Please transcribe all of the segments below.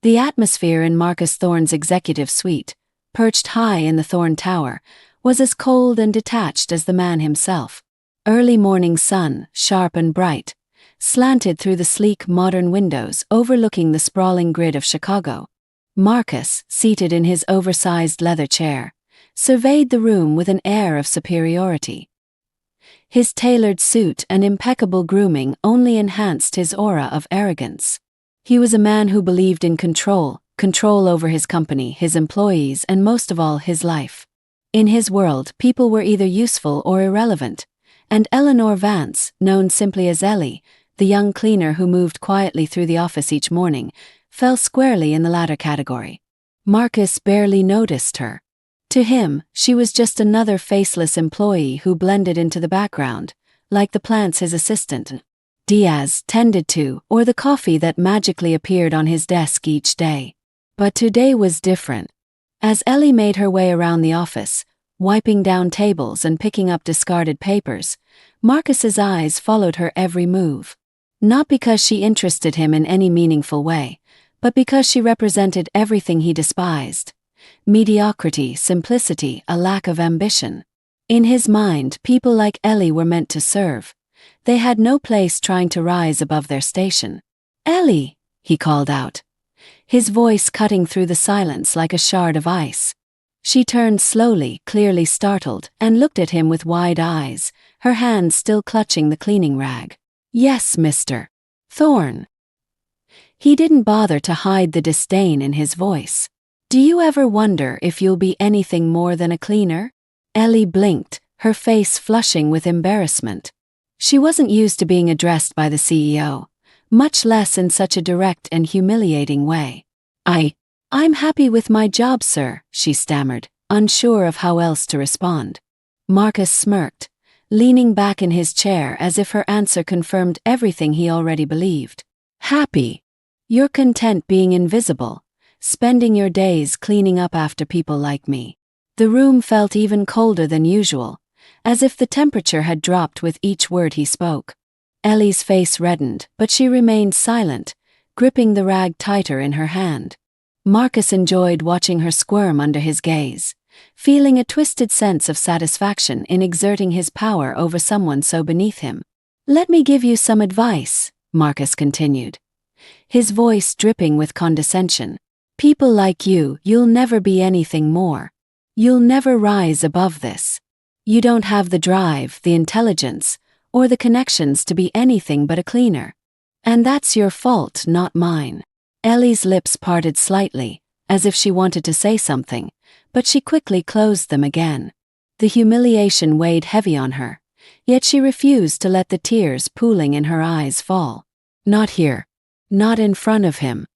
The atmosphere in Marcus Thorne's executive suite, perched high in the Thorne Tower, was as cold and detached as the man himself. Early morning sun, sharp and bright, slanted through the sleek modern windows overlooking the sprawling grid of Chicago. Marcus, seated in his oversized leather chair, surveyed the room with an air of superiority. His tailored suit and impeccable grooming only enhanced his aura of arrogance. He was a man who believed in control over his company, his employees, and most of all, his life. In his world, people were either useful or irrelevant, and Eleanor Vance, known simply as Ellie, the young cleaner who moved quietly through the office each morning, fell squarely in the latter category. Marcus barely noticed her. To him, she was just another faceless employee who blended into the background, like the plants his assistant, Diaz, tended to, or the coffee that magically appeared on his desk each day. But today was different. As Ellie made her way around the office, wiping down tables and picking up discarded papers, Marcus's eyes followed her every move. Not because she interested him in any meaningful way, but because she represented everything he despised. Mediocrity, simplicity, a lack of ambition. In his mind, people like Ellie were meant to serve. They had no place trying to rise above their station. "Ellie," he called out, his voice cutting through the silence like a shard of ice. She turned slowly, clearly startled, and looked at him with wide eyes, her hands still clutching the cleaning rag. "Yes, Mr. Thorne." He didn't bother to hide the disdain in his voice. "Do you ever wonder if you'll be anything more than a cleaner?" Ellie blinked, her face flushing with embarrassment. She wasn't used to being addressed by the CEO, much less in such a direct and humiliating way. I'm happy with my job, sir," she stammered, unsure of how else to respond. Marcus smirked, leaning back in his chair as if her answer confirmed everything he already believed. "Happy? You're content being invisible, spending your days cleaning up after people like me." The room felt even colder than usual, as if the temperature had dropped with each word he spoke. Ellie's face reddened, but she remained silent, gripping the rag tighter in her hand. Marcus enjoyed watching her squirm under his gaze, feeling a twisted sense of satisfaction in exerting his power over someone so beneath him. "Let me give you some advice," Marcus continued, his voice dripping with condescension. "People like you'll never be anything more. You'll never rise above this. You don't have the drive, the intelligence, or the connections to be anything but a cleaner. And that's your fault, not mine." Ellie's lips parted slightly, as if she wanted to say something, but she quickly closed them again. The humiliation weighed heavy on her, yet she refused to let the tears pooling in her eyes fall. Not here. Not in front of him.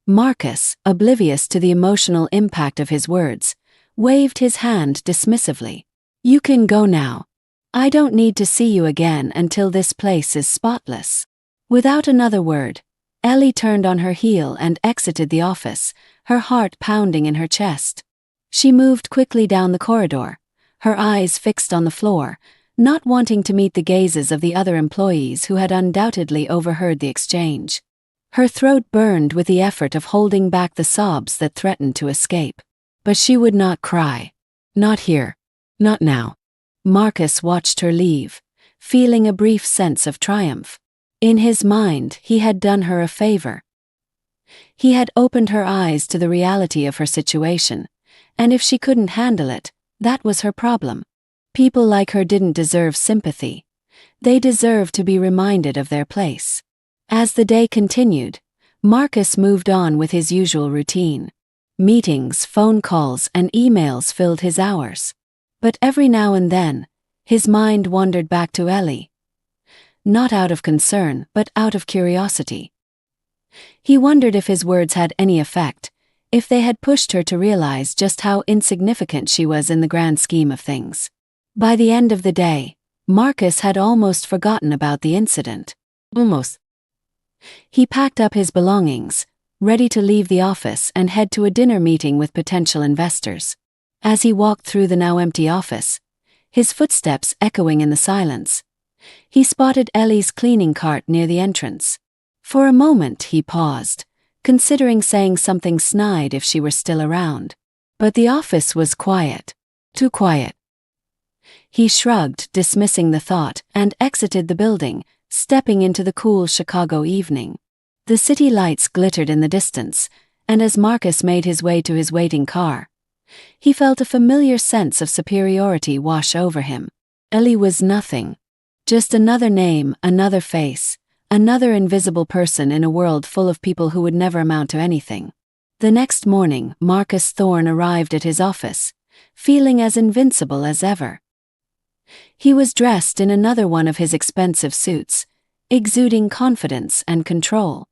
Marcus, oblivious to the emotional impact of his words, waved his hand dismissively. "You can go now. I don't need to see you again until this place is spotless." Without another word, Ellie turned on her heel and exited the office, her heart pounding in her chest. She moved quickly down the corridor, her eyes fixed on the floor, not wanting to meet the gazes of the other employees who had undoubtedly overheard the exchange. Her throat burned with the effort of holding back the sobs that threatened to escape. But she would not cry. Not here. Not now. Marcus watched her leave, feeling a brief sense of triumph. In his mind, he had done her a favor. He had opened her eyes to the reality of her situation, and if she couldn't handle it, that was her problem. People like her didn't deserve sympathy. They deserved to be reminded of their place. As the day continued, Marcus moved on with his usual routine. Meetings, phone calls, and emails filled his hours. But every now and then, his mind wandered back to Ellie. Not out of concern, but out of curiosity. He wondered if his words had any effect, if they had pushed her to realize just how insignificant she was in the grand scheme of things. By the end of the day, Marcus had almost forgotten about the incident. Almost. He packed up his belongings, ready to leave the office and head to a dinner meeting with potential investors. As he walked through the now empty office, his footsteps echoing in the silence, he spotted Ellie's cleaning cart near the entrance. For a moment he paused, considering saying something snide if she were still around. But the office was quiet. Too quiet. He shrugged, dismissing the thought, and exited the building, stepping into the cool Chicago evening. The city lights glittered in the distance, and as Marcus made his way to his waiting car, he felt a familiar sense of superiority wash over him. Ellie was nothing. Just another name, another face, another invisible person in a world full of people who would never amount to anything. The next morning, Marcus Thorne arrived at his office, feeling as invincible as ever. He was dressed in another one of his expensive suits, exuding confidence and control.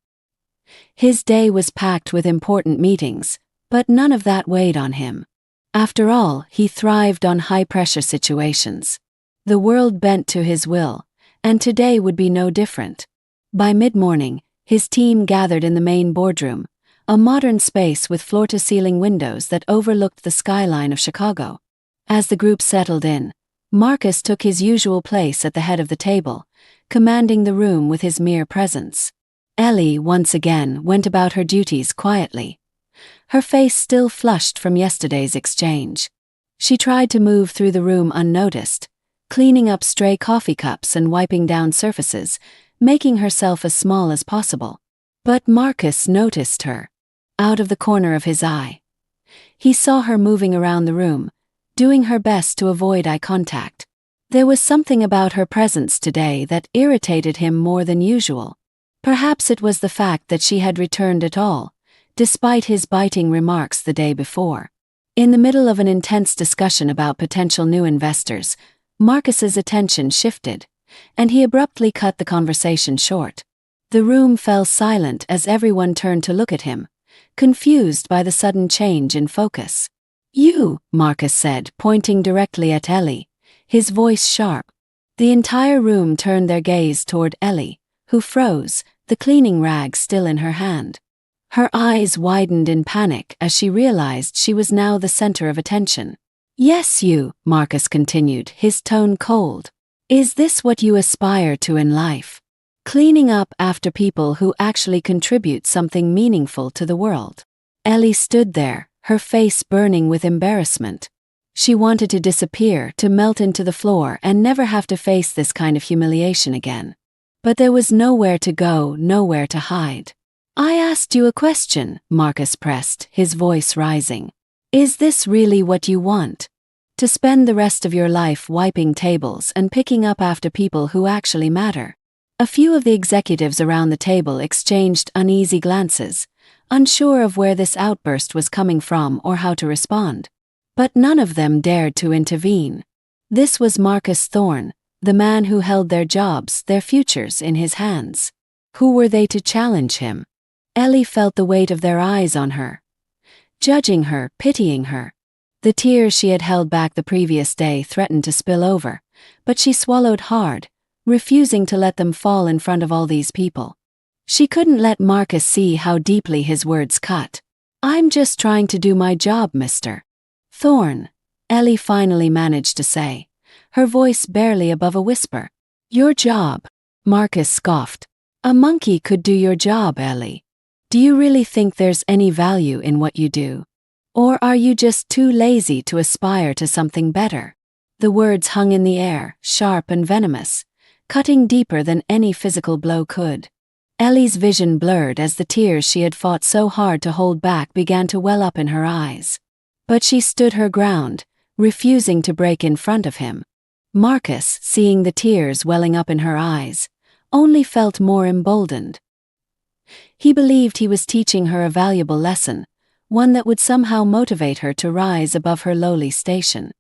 His day was packed with important meetings, but none of that weighed on him. After all, he thrived on high-pressure situations. The world bent to his will, and today would be no different. By mid-morning, his team gathered in the main boardroom, a modern space with floor-to-ceiling windows that overlooked the skyline of Chicago. As the group settled in, Marcus took his usual place at the head of the table, commanding the room with his mere presence. Ellie once again went about her duties quietly, her face still flushed from yesterday's exchange. She tried to move through the room unnoticed, cleaning up stray coffee cups and wiping down surfaces, making herself as small as possible. But Marcus noticed her. Out of the corner of his eye, he saw her moving around the room, doing her best to avoid eye contact. There was something about her presence today that irritated him more than usual. Perhaps it was the fact that she had returned at all, despite his biting remarks the day before. In the middle of an intense discussion about potential new investors, Marcus's attention shifted, and he abruptly cut the conversation short. The room fell silent as everyone turned to look at him, confused by the sudden change in focus. "You," Marcus said, pointing directly at Ellie, his voice sharp. The entire room turned their gaze toward Ellie, who froze, the cleaning rag still in her hand. Her eyes widened in panic as she realized she was now the center of attention. "Yes, you," Marcus continued, his tone cold. "Is this what you aspire to in life? Cleaning up after people who actually contribute something meaningful to the world?" Ellie stood there, her face burning with embarrassment. She wanted to disappear, to melt into the floor and never have to face this kind of humiliation again. But there was nowhere to go, nowhere to hide. "I asked you a question," Marcus pressed, his voice rising. "Is this really what you want? To spend the rest of your life wiping tables and picking up after people who actually matter?" A few of the executives around the table exchanged uneasy glances, unsure of where this outburst was coming from or how to respond. But none of them dared to intervene. This was Marcus Thorne, the man who held their jobs, their futures in his hands. Who were they to challenge him? Ellie felt the weight of their eyes on her, judging her, pitying her. The tears she had held back the previous day threatened to spill over, but she swallowed hard, refusing to let them fall in front of all these people. She couldn't let Marcus see how deeply his words cut. "I'm just trying to do my job, Mr. Thorne," Ellie finally managed to say, her voice barely above a whisper. "Your job?" Marcus scoffed. "A monkey could do your job, Ellie. Do you really think there's any value in what you do? Or are you just too lazy to aspire to something better?" The words hung in the air, sharp and venomous, cutting deeper than any physical blow could. Ellie's vision blurred as the tears she had fought so hard to hold back began to well up in her eyes. But she stood her ground, refusing to break in front of him. Marcus, seeing the tears welling up in her eyes, only felt more emboldened. He believed he was teaching her a valuable lesson, one that would somehow motivate her to rise above her lowly station.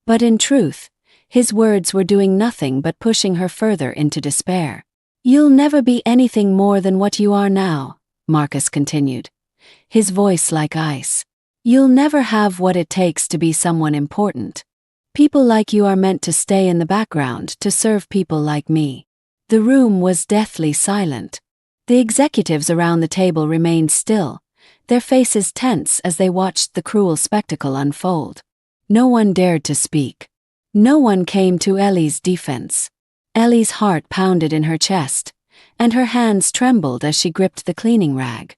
But in truth, his words were doing nothing but pushing her further into despair. "You'll never be anything more than what you are now," Marcus continued, his voice like ice. "You'll never have what it takes to be someone important. People like you are meant to stay in the background to serve people like me." The room was deathly silent. The executives around the table remained still, their faces tense as they watched the cruel spectacle unfold. No one dared to speak. No one came to Ellie's defense. Ellie's heart pounded in her chest, and her hands trembled as she gripped the cleaning rag.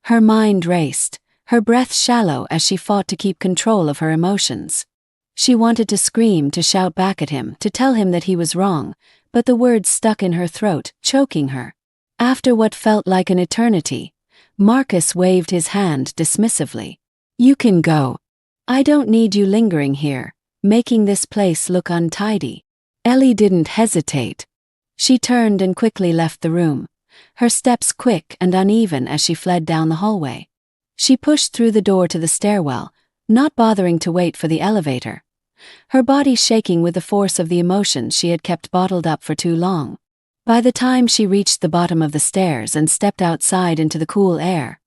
Her mind raced, her breath shallow as she fought to keep control of her emotions. She wanted to scream, to shout back at him, to tell him that he was wrong, but the words stuck in her throat, choking her. After what felt like an eternity, Marcus waved his hand dismissively. "You can go. I don't need you lingering here, making this place look untidy." Ellie didn't hesitate. She turned and quickly left the room, her steps quick and uneven as she fled down the hallway. She pushed through the door to the stairwell, not bothering to wait for the elevator, her body shaking with the force of the emotions she had kept bottled up for too long. By the time she reached the bottom of the stairs and stepped outside into the cool air,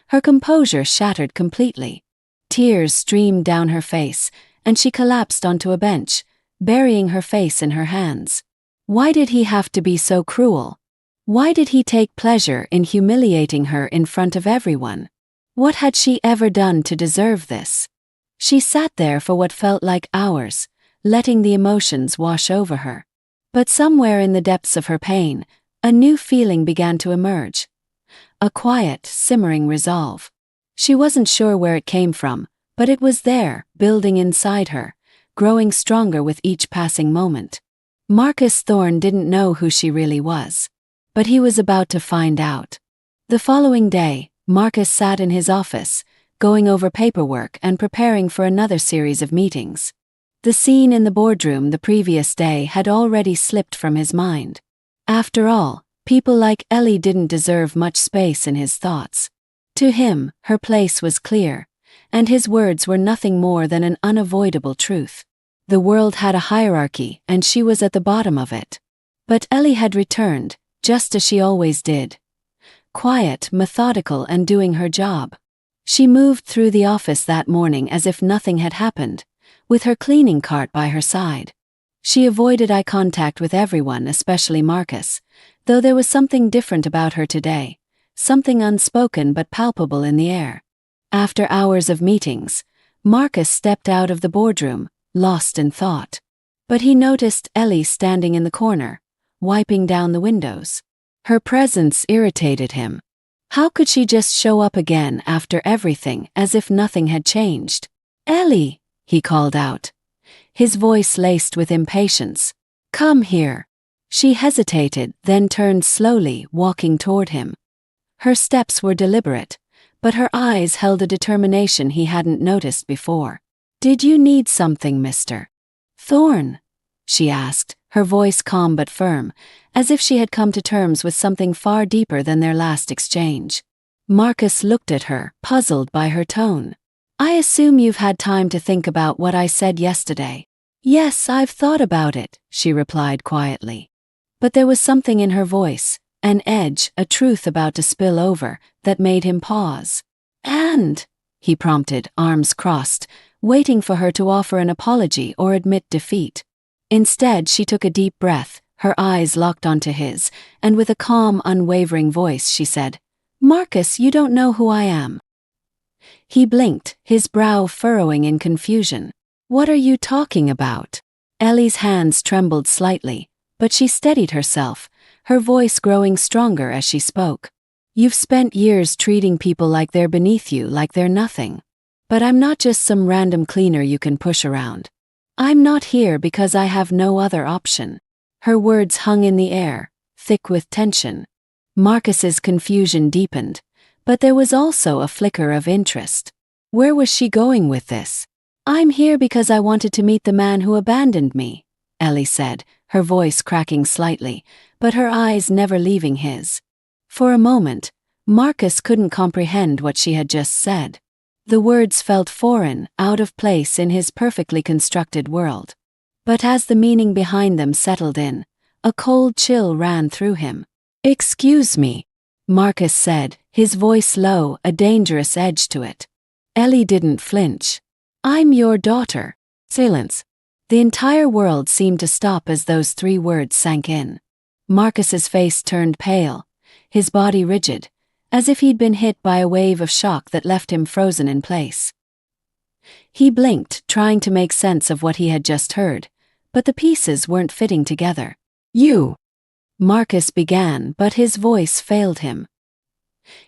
her composure shattered completely. Tears streamed down her face, and she collapsed onto a bench, burying her face in her hands. Why did he have to be so cruel? Why did he take pleasure in humiliating her in front of everyone? What had she ever done to deserve this? She sat there for what felt like hours, letting the emotions wash over her. But somewhere in the depths of her pain, a new feeling began to emerge. A quiet, simmering resolve. She wasn't sure where it came from, but it was there, building inside her, growing stronger with each passing moment. Marcus Thorne didn't know who she really was, but he was about to find out. The following day, Marcus sat in his office, going over paperwork and preparing for another series of meetings. The scene in the boardroom the previous day had already slipped from his mind. After all, people like Ellie didn't deserve much space in his thoughts. To him, her place was clear, and his words were nothing more than an unavoidable truth. The world had a hierarchy, and she was at the bottom of it. But Ellie had returned, just as she always did. Quiet, methodical, and doing her job. She moved through the office that morning as if nothing had happened, with her cleaning cart by her side. She avoided eye contact with everyone, especially Marcus, though there was something different about her today, something unspoken but palpable in the air. After hours of meetings, Marcus stepped out of the boardroom, lost in thought. But he noticed Ellie standing in the corner, wiping down the windows. Her presence irritated him. How could she just show up again after everything, as if nothing had changed? "Ellie," he called out, his voice laced with impatience. "Come here." She hesitated, then turned slowly, walking toward him. Her steps were deliberate, but her eyes held a determination he hadn't noticed before. "Did you need something, Mr. Thorne?" she asked, her voice calm but firm, as if she had come to terms with something far deeper than their last exchange. Marcus looked at her, puzzled by her tone. "I assume you've had time to think about what I said yesterday." "Yes, I've thought about it," she replied quietly. But there was something in her voice, an edge, a truth about to spill over, that made him pause. "And?" he prompted, arms crossed, waiting for her to offer an apology or admit defeat. Instead, she took a deep breath, her eyes locked onto his, and with a calm, unwavering voice she said, "Marcus, you don't know who I am." He blinked, his brow furrowing in confusion. "What are you talking about?" Ellie's hands trembled slightly, but she steadied herself, her voice growing stronger as she spoke. "You've spent years treating people like they're beneath you, like they're nothing. But I'm not just some random cleaner you can push around. I'm not here because I have no other option." Her words hung in the air, thick with tension. Marcus's confusion deepened, but there was also a flicker of interest. Where was she going with this? "I'm here because I wanted to meet the man who abandoned me," Ellie said, her voice cracking slightly, but her eyes never leaving his. For a moment, Marcus couldn't comprehend what she had just said. The words felt foreign, out of place in his perfectly constructed world. But as the meaning behind them settled in, a cold chill ran through him. "Excuse me," Marcus said, his voice low, a dangerous edge to it. Ellie didn't flinch. "I'm your daughter." Silence. The entire world seemed to stop as those 3 words sank in. Marcus's face turned pale, his body rigid, as if he'd been hit by a wave of shock that left him frozen in place. He blinked, trying to make sense of what he had just heard, but the pieces weren't fitting together. "You," Marcus began, but his voice failed him.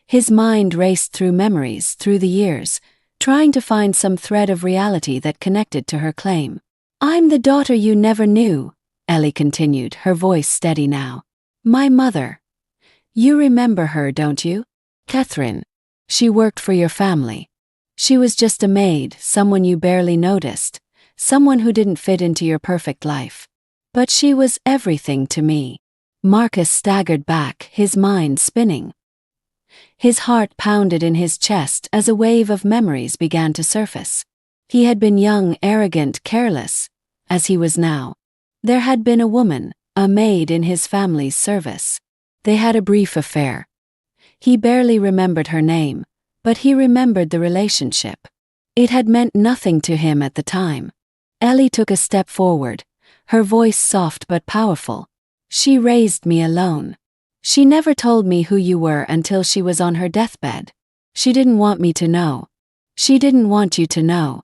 His mind raced through memories, through the years, trying to find some thread of reality that connected to her claim. "I'm the daughter you never knew," Ellie continued, her voice steady now. "My mother. You remember her, don't you? Catherine. She worked for your family. She was just a maid, someone you barely noticed, someone who didn't fit into your perfect life. But she was everything to me." Marcus staggered back, his mind spinning. His heart pounded in his chest as a wave of memories began to surface. He had been young, arrogant, careless, as he was now. There had been a woman, a maid in his family's service. They had a brief affair. He barely remembered her name, but he remembered the relationship. It had meant nothing to him at the time. Ellie took a step forward, her voice soft but powerful. "She raised me alone. She never told me who you were until she was on her deathbed. She didn't want me to know. She didn't want you to know.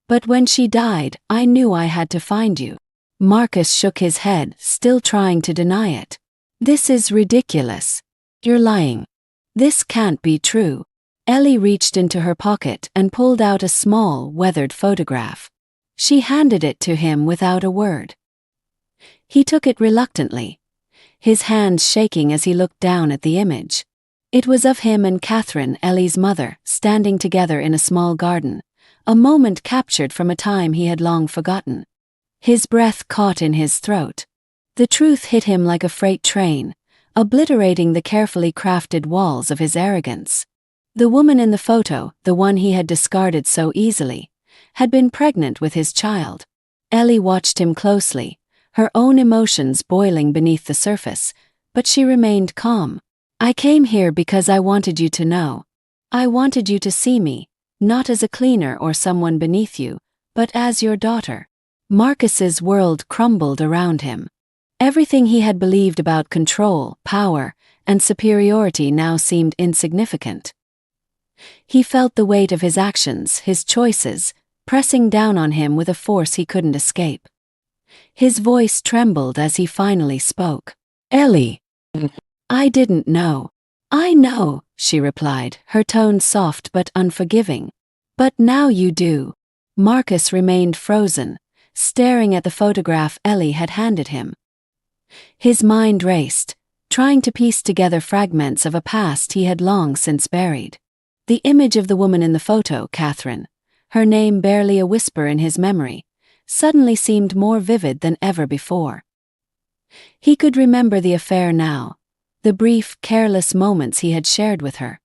But when she died, I knew I had to find you." Marcus shook his head, still trying to deny it. "This is ridiculous. You're lying. This can't be true." Ellie reached into her pocket and pulled out a small, weathered photograph. She handed it to him without a word. He took it reluctantly, his hands shaking as he looked down at the image. It was of him and Catherine, Ellie's mother, standing together in a small garden, a moment captured from a time he had long forgotten. His breath caught in his throat. The truth hit him like a freight train, obliterating the carefully crafted walls of his arrogance. The woman in the photo, the one he had discarded so easily, had been pregnant with his child. Ellie watched him closely, her own emotions boiling beneath the surface, but she remained calm. "I came here because I wanted you to know. I wanted you to see me, not as a cleaner or someone beneath you, but as your daughter." Marcus's world crumbled around him. Everything he had believed about control, power, and superiority now seemed insignificant. He felt the weight of his actions, his choices, pressing down on him with a force he couldn't escape. His voice trembled as he finally spoke. "Ellie, I didn't know." "I know," she replied, her tone soft but unforgiving. "But now you do." Marcus remained frozen, staring at the photograph Ellie had handed him. His mind raced, trying to piece together fragments of a past he had long since buried. The image of the woman in the photo, Catherine, her name barely a whisper in his memory, suddenly seemed more vivid than ever before. He could remember the affair now, the brief, careless moments he had shared with her.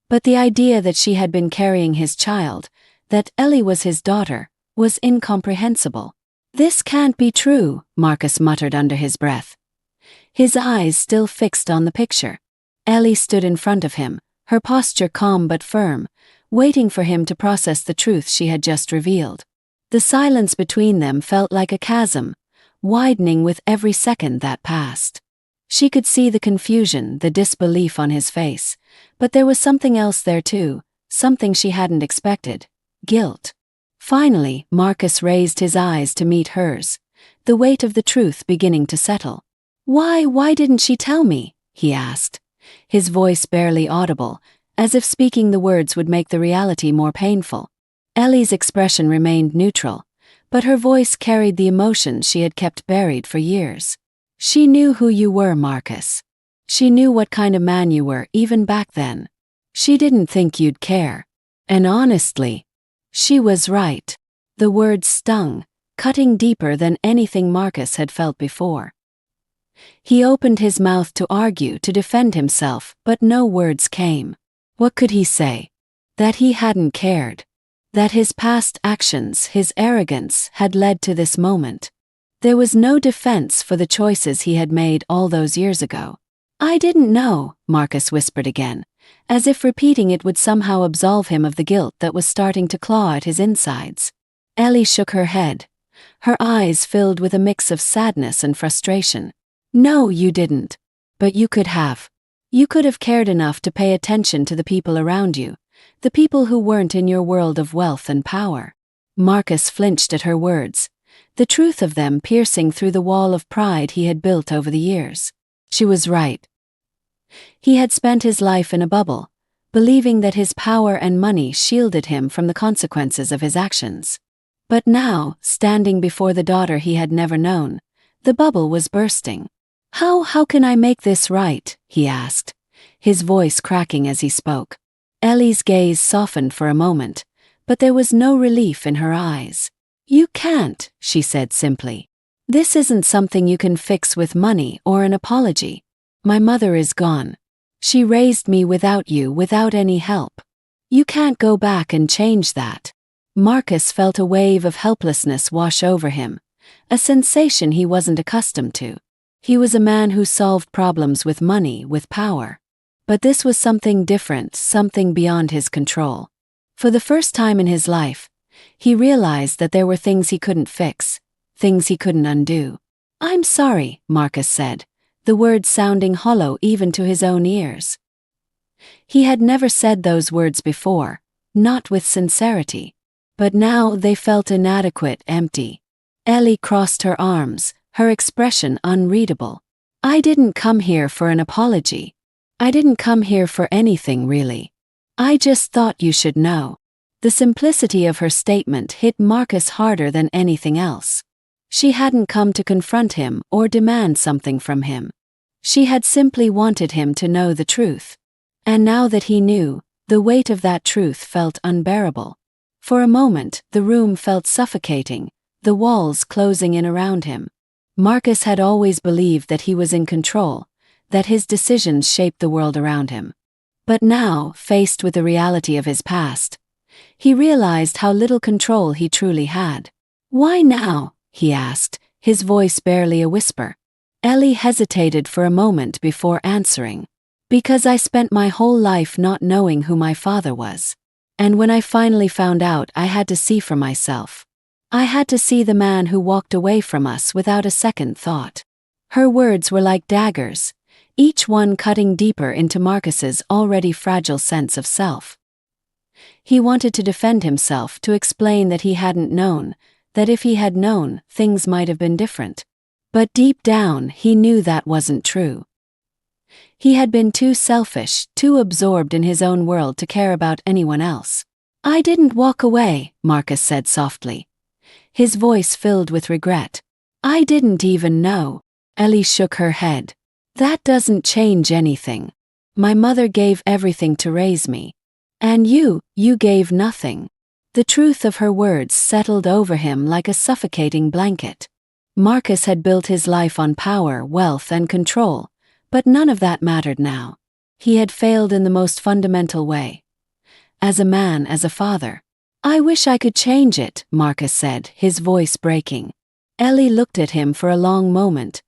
But the idea that she had been carrying his child, that Ellie was his daughter, was incomprehensible. "This can't be true," Marcus muttered under his breath, his eyes still fixed on the picture. Ellie stood in front of him, her posture calm but firm, waiting for him to process the truth she had just revealed. The silence between them felt like a chasm, widening with every second that passed. She could see the confusion, the disbelief on his face, but there was something else there too, something she hadn't expected: guilt. Finally, Marcus raised his eyes to meet hers, the weight of the truth beginning to settle. Why didn't she tell me?" he asked, his voice barely audible, as if speaking the words would make the reality more painful. Ellie's expression remained neutral, but her voice carried the emotion she had kept buried for years. "She knew who you were, Marcus. She knew what kind of man you were even back then. She didn't think you'd care. And honestly, she was right." The words stung, cutting deeper than anything Marcus had felt before. He opened his mouth to argue, to defend himself, but no words came. What could he say? That he hadn't cared. That his past actions, his arrogance, had led to this moment. There was no defense for the choices he had made all those years ago. "I didn't know," Marcus whispered again, as if repeating it would somehow absolve him of the guilt that was starting to claw at his insides. Ellie shook her head, her eyes filled with a mix of sadness and frustration. "No, you didn't. But you could have. You could have cared enough to pay attention to the people around you, the people who weren't in your world of wealth and power." Marcus flinched at her words, the truth of them piercing through the wall of pride he had built over the years. She was right. He had spent his life in a bubble, believing that his power and money shielded him from the consequences of his actions. But now, standing before the daughter he had never known, the bubble was bursting. How can I make this right?" he asked, his voice cracking as he spoke. Ellie's gaze softened for a moment, but there was no relief in her eyes. "You can't," she said simply. "This isn't something you can fix with money or an apology. My mother is gone. She raised me without you, without any help. You can't go back and change that." Marcus felt a wave of helplessness wash over him, a sensation he wasn't accustomed to. He was a man who solved problems with money, with power. But this was something different, something beyond his control. For the first time in his life, he realized that there were things he couldn't fix, things he couldn't undo. "I'm sorry," Marcus said, the words sounding hollow even to his own ears. He had never said those words before, not with sincerity. But now they felt inadequate, empty. Ellie crossed her arms, her expression unreadable. "I didn't come here for an apology. I didn't come here for anything really. I just thought you should know." The simplicity of her statement hit Marcus harder than anything else. She hadn't come to confront him or demand something from him. She had simply wanted him to know the truth. And now that he knew, the weight of that truth felt unbearable. For a moment, the room felt suffocating, the walls closing in around him. Marcus had always believed that he was in control, that his decisions shaped the world around him. But now, faced with the reality of his past, he realized how little control he truly had. "Why now?" he asked, his voice barely a whisper. Ellie hesitated for a moment before answering. "Because I spent my whole life not knowing who my father was. And when I finally found out, I had to see for myself. I had to see the man who walked away from us without a second thought." Her words were like daggers, each one cutting deeper into Marcus's already fragile sense of self. He wanted to defend himself, to explain that he hadn't known, that if he had known, things might have been different. But deep down, he knew that wasn't true. He had been too selfish, too absorbed in his own world to care about anyone else. "I didn't walk away," Marcus said softly, his voice filled with regret. "I didn't even know." Ellie shook her head. "That doesn't change anything. My mother gave everything to raise me. And you gave nothing." The truth of her words settled over him like a suffocating blanket. Marcus had built his life on power, wealth, and control, but none of that mattered now. He had failed in the most fundamental way. As a man, as a father. "I wish I could change it," Marcus said, his voice breaking. Ellie looked at him for a long moment,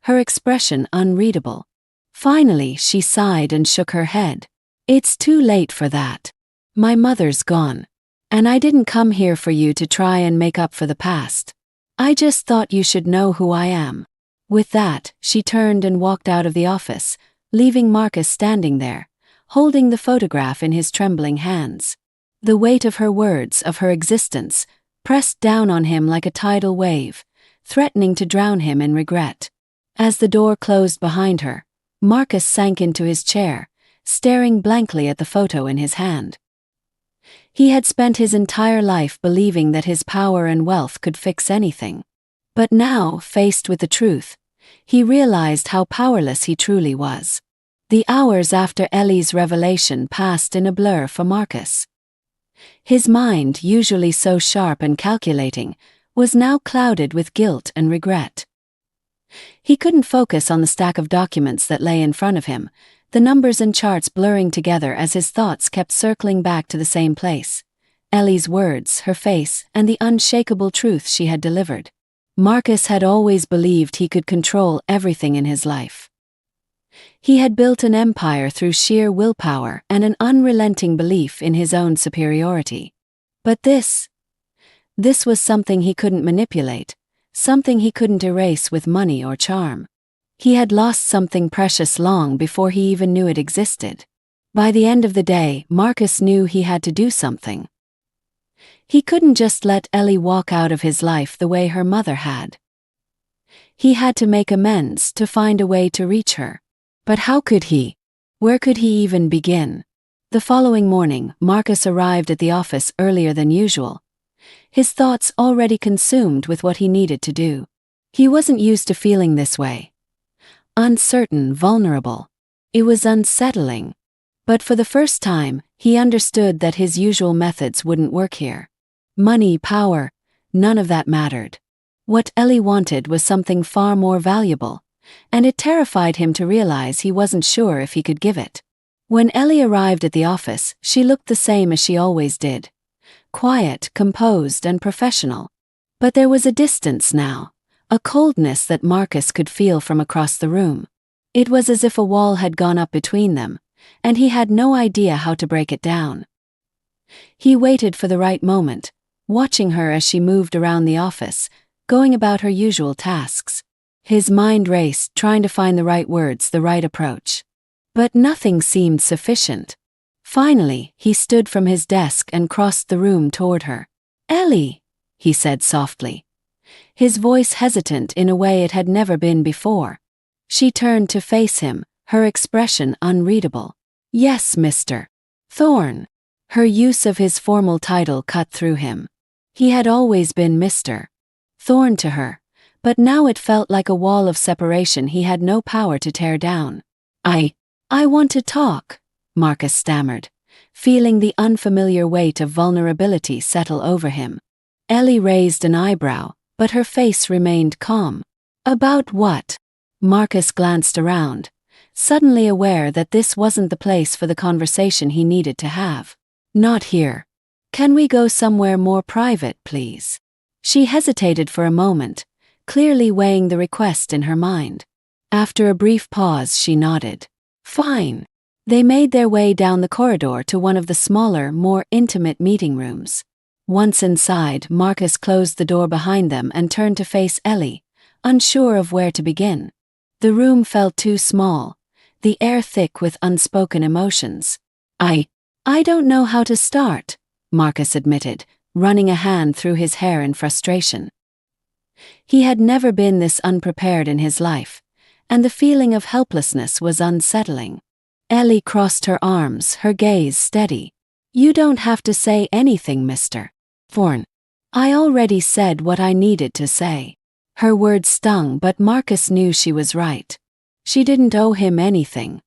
her expression unreadable. Finally, she sighed and shook her head. "It's too late for that. My mother's gone. And I didn't come here for you to try and make up for the past. I just thought you should know who I am." With that, she turned and walked out of the office, leaving Marcus standing there, holding the photograph in his trembling hands. The weight of her words, of her existence, pressed down on him like a tidal wave, threatening to drown him in regret. As the door closed behind her, Marcus sank into his chair, staring blankly at the photo in his hand. He had spent his entire life believing that his power and wealth could fix anything. But now, faced with the truth, he realized how powerless he truly was. The hours after Ellie's revelation passed in a blur for Marcus. His mind, usually so sharp and calculating, was now clouded with guilt and regret. He couldn't focus on the stack of documents that lay in front of him, the numbers and charts blurring together as his thoughts kept circling back to the same place. Ellie's words, her face, and the unshakable truth she had delivered. Marcus had always believed he could control everything in his life. He had built an empire through sheer willpower and an unrelenting belief in his own superiority. But this was something he couldn't manipulate, something he couldn't erase with money or charm. He had lost something precious long before he even knew it existed. By the end of the day, Marcus knew he had to do something. He couldn't just let Ellie walk out of his life the way her mother had. He had to make amends, to find a way to reach her. But how could he? Where could he even begin? The following morning, Marcus arrived at the office earlier than usual, his thoughts already consumed with what he needed to do. He wasn't used to feeling this way. Uncertain, vulnerable. It was unsettling. But for the first time, he understood that his usual methods wouldn't work here. Money, power, none of that mattered. What Ellie wanted was something far more valuable, and it terrified him to realize he wasn't sure if he could give it. When Ellie arrived at the office, she looked the same as she always did. Quiet, composed, and professional. But there was a distance now, a coldness that Marcus could feel from across the room. It was as if a wall had gone up between them, and he had no idea how to break it down. He waited for the right moment, watching her as she moved around the office, going about her usual tasks. His mind raced, trying to find the right words, the right approach. But nothing seemed sufficient. Finally, he stood from his desk and crossed the room toward her. "Ellie," he said softly, his voice hesitant in a way it had never been before. She turned to face him, her expression unreadable. "Yes, Mr. Thorne." Her use of his formal title cut through him. He had always been Mr. Thorne to her, but now it felt like a wall of separation he had no power to tear down. I want to talk," Marcus stammered, feeling the unfamiliar weight of vulnerability settle over him. Ellie raised an eyebrow, but her face remained calm. "About what?" Marcus glanced around, suddenly aware that this wasn't the place for the conversation he needed to have. "Not here. Can we go somewhere more private, please?" She hesitated for a moment, clearly weighing the request in her mind. After a brief pause, she nodded. "Fine." They made their way down the corridor to one of the smaller, more intimate meeting rooms. Once inside, Marcus closed the door behind them and turned to face Ellie, unsure of where to begin. The room felt too small, the air thick with unspoken emotions. I don't know how to start," Marcus admitted, running a hand through his hair in frustration. He had never been this unprepared in his life, and the feeling of helplessness was unsettling. Ellie crossed her arms, her gaze steady. "You don't have to say anything, Mr. Thorne. I already said what I needed to say." Her words stung, but Marcus knew she was right. She didn't owe him anything.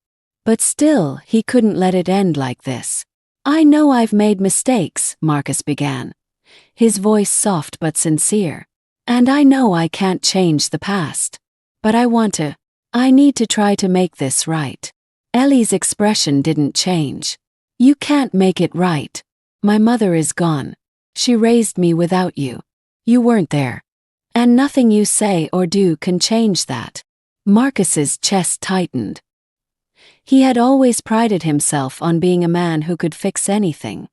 But still, he couldn't let it end like this. "I know I've made mistakes," Marcus began, his voice soft but sincere. "And I know I can't change the past. But I need to try to make this right." Ellie's expression didn't change. "You can't make it right. My mother is gone. She raised me without you. You weren't there. And nothing you say or do can change that." Marcus's chest tightened. He had always prided himself on being a man who could fix anything.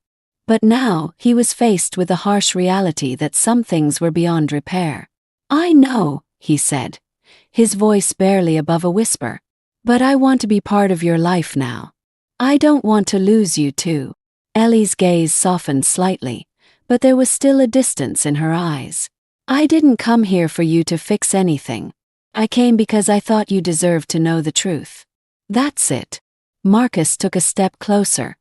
But now, he was faced with the harsh reality that some things were beyond repair. "I know," he said, his voice barely above a whisper. "But I want to be part of your life now. I don't want to lose you too." Ellie's gaze softened slightly, but there was still a distance in her eyes. "I didn't come here for you to fix anything. I came because I thought you deserved to know the truth." "That's it." Marcus took a step closer,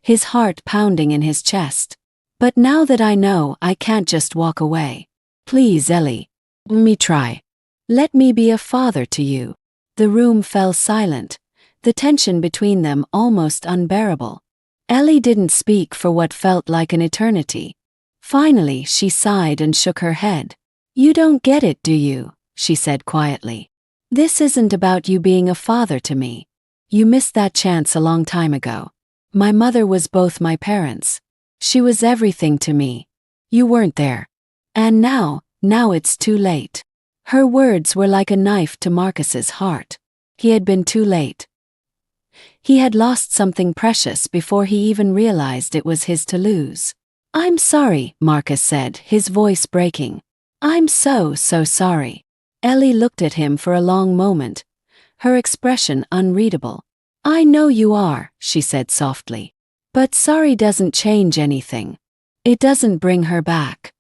his heart pounding in his chest. "But now that I know, I can't just walk away. Please, Ellie. Let me try. Let me be a father to you." The room fell silent, the tension between them almost unbearable. Ellie didn't speak for what felt like an eternity. Finally, she sighed and shook her head. "You don't get it, do you?" she said quietly. "This isn't about you being a father to me. You missed that chance a long time ago. My mother was both my parents. She was everything to me. You weren't there. And now it's too late." Her words were like a knife to Marcus's heart. He had been too late. He had lost something precious before he even realized it was his to lose. "I'm sorry," Marcus said, his voice breaking. "I'm so sorry." Ellie looked at him for a long moment, her expression unreadable. "I know you are," she said softly. "But sorry doesn't change anything. It doesn't bring her back.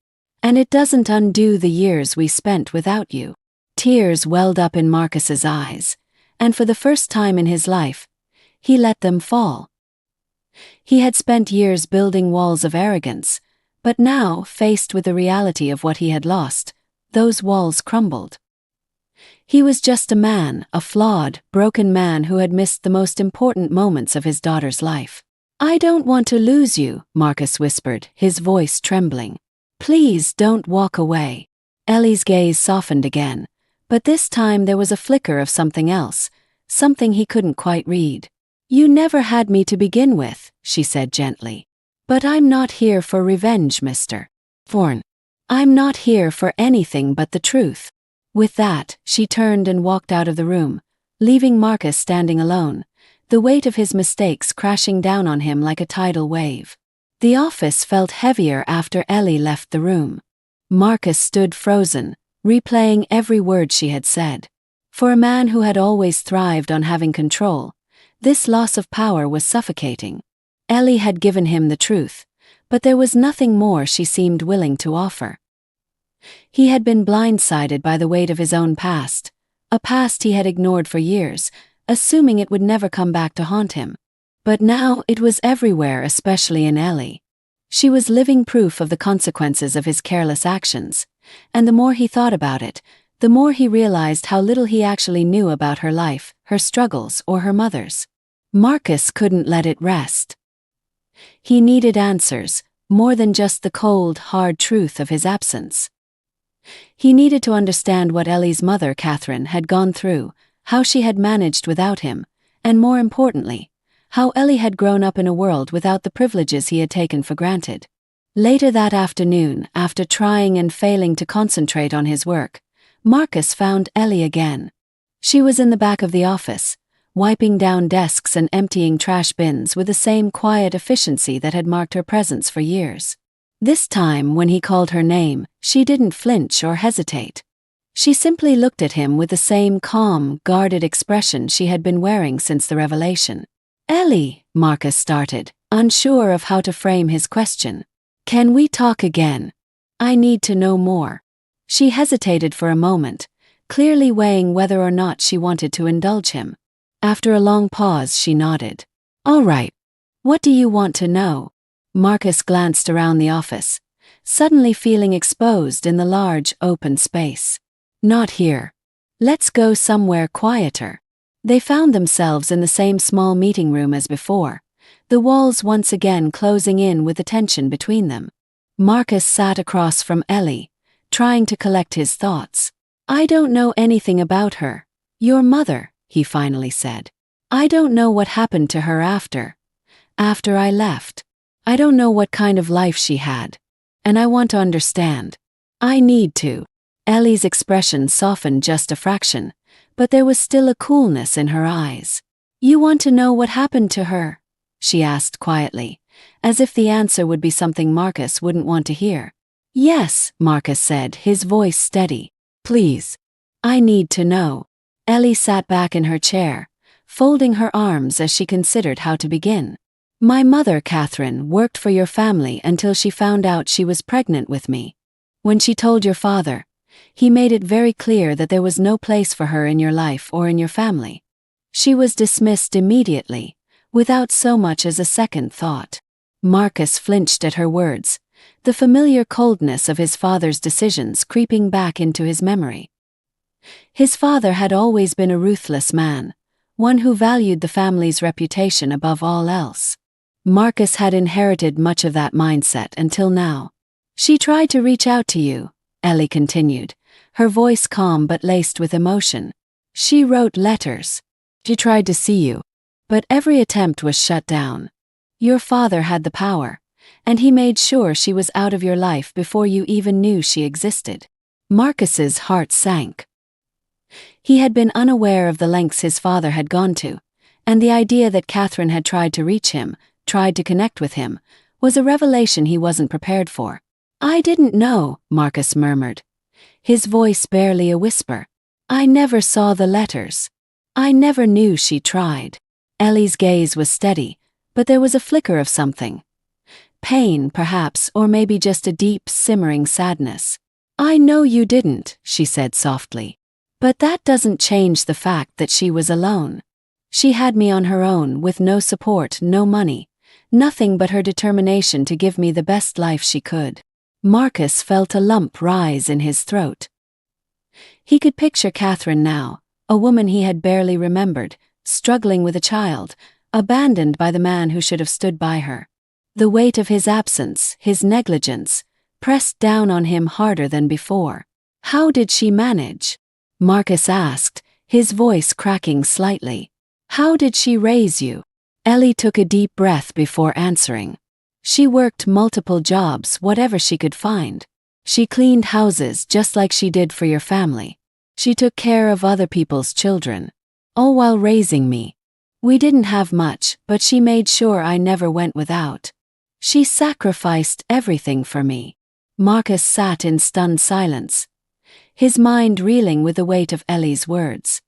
And it doesn't undo the years we spent without you." Tears welled up in Marcus's eyes, and for the first time in his life, he let them fall. He had spent years building walls of arrogance, but now, faced with the reality of what he had lost, those walls crumbled. He was just a man, a flawed, broken man who had missed the most important moments of his daughter's life. "I don't want to lose you," Marcus whispered, his voice trembling. "Please don't walk away." Ellie's gaze softened again, but this time there was a flicker of something else, something he couldn't quite read. "You never had me to begin with," she said gently. "But I'm not here for revenge, Mr. Thorne. I'm not here for anything but the truth." With that, she turned and walked out of the room, leaving Marcus standing alone, the weight of his mistakes crashing down on him like a tidal wave. The office felt heavier after Ellie left the room. Marcus stood frozen, replaying every word she had said. For a man who had always thrived on having control, this loss of power was suffocating. Ellie had given him the truth, but there was nothing more she seemed willing to offer. He had been blindsided by the weight of his own past, a past he had ignored for years, assuming it would never come back to haunt him. But now it was everywhere, especially in Ellie. She was living proof of the consequences of his careless actions, and the more he thought about it, the more he realized how little he actually knew about her life, her struggles, or her mother's. Marcus couldn't let it rest. He needed answers, more than just the cold, hard truth of his absence. He needed to understand what Ellie's mother, Catherine, had gone through, how she had managed without him, and more importantly, how Ellie had grown up in a world without the privileges he had taken for granted. Later that afternoon, after trying and failing to concentrate on his work, Marcus found Ellie again. She was in the back of the office, wiping down desks and emptying trash bins with the same quiet efficiency that had marked her presence for years. This time, when he called her name, she didn't flinch or hesitate. She simply looked at him with the same calm, guarded expression she had been wearing since the revelation. "Ellie," Marcus started, unsure of how to frame his question. "Can we talk again? I need to know more." She hesitated for a moment, clearly weighing whether or not she wanted to indulge him. After a long pause, she nodded. "All right. What do you want to know?" Marcus glanced around the office, suddenly feeling exposed in the large, open space. "Not here. Let's go somewhere quieter." They found themselves in the same small meeting room as before, the walls once again closing in with the tension between them. Marcus sat across from Ellie, trying to collect his thoughts. "I don't know anything about her. Your mother," he finally said. "I don't know what happened to her after I left. I don't know what kind of life she had. And I want to understand. I need to." Ellie's expression softened just a fraction, but there was still a coolness in her eyes. "You want to know what happened to her?" she asked quietly, as if the answer would be something Marcus wouldn't want to hear. "Yes," Marcus said, his voice steady. "Please. I need to know." Ellie sat back in her chair, folding her arms as she considered how to begin. "My mother, Catherine, worked for your family until she found out she was pregnant with me. When she told your father, he made it very clear that there was no place for her in your life or in your family. She was dismissed immediately, without so much as a second thought." Marcus flinched at her words, the familiar coldness of his father's decisions creeping back into his memory. His father had always been a ruthless man, one who valued the family's reputation above all else. Marcus had inherited much of that mindset until now. "She tried to reach out to you," Ellie continued, her voice calm but laced with emotion. "She wrote letters. She tried to see you. But every attempt was shut down. Your father had the power, and he made sure she was out of your life before you even knew she existed." Marcus's heart sank. He had been unaware of the lengths his father had gone to, and the idea that Catherine had tried to reach him, tried to connect with him, was a revelation he wasn't prepared for. "I didn't know," Marcus murmured, his voice barely a whisper. "I never saw the letters. I never knew she tried." Ellie's gaze was steady, but there was a flicker of something. Pain, perhaps, or maybe just a deep, simmering sadness. "I know you didn't," she said softly. "But that doesn't change the fact that she was alone. She had me on her own with no support, no money, Nothing but her determination to give me the best life she could. Marcus felt a lump rise in his throat. He could picture Catherine now, a woman he had barely remembered, struggling with a child, abandoned by the man who should have stood by her. The weight of his absence, his negligence, pressed down on him harder than before. How did she manage? Marcus asked, his voice cracking slightly. How did she raise you? Ellie took a deep breath before answering. She worked multiple jobs, whatever she could find. She cleaned houses just like she did for your family. She took care of other people's children, all while raising me. We didn't have much, but she made sure I never went without. She sacrificed everything for me. Marcus sat in stunned silence, his mind reeling with the weight of Ellie's words.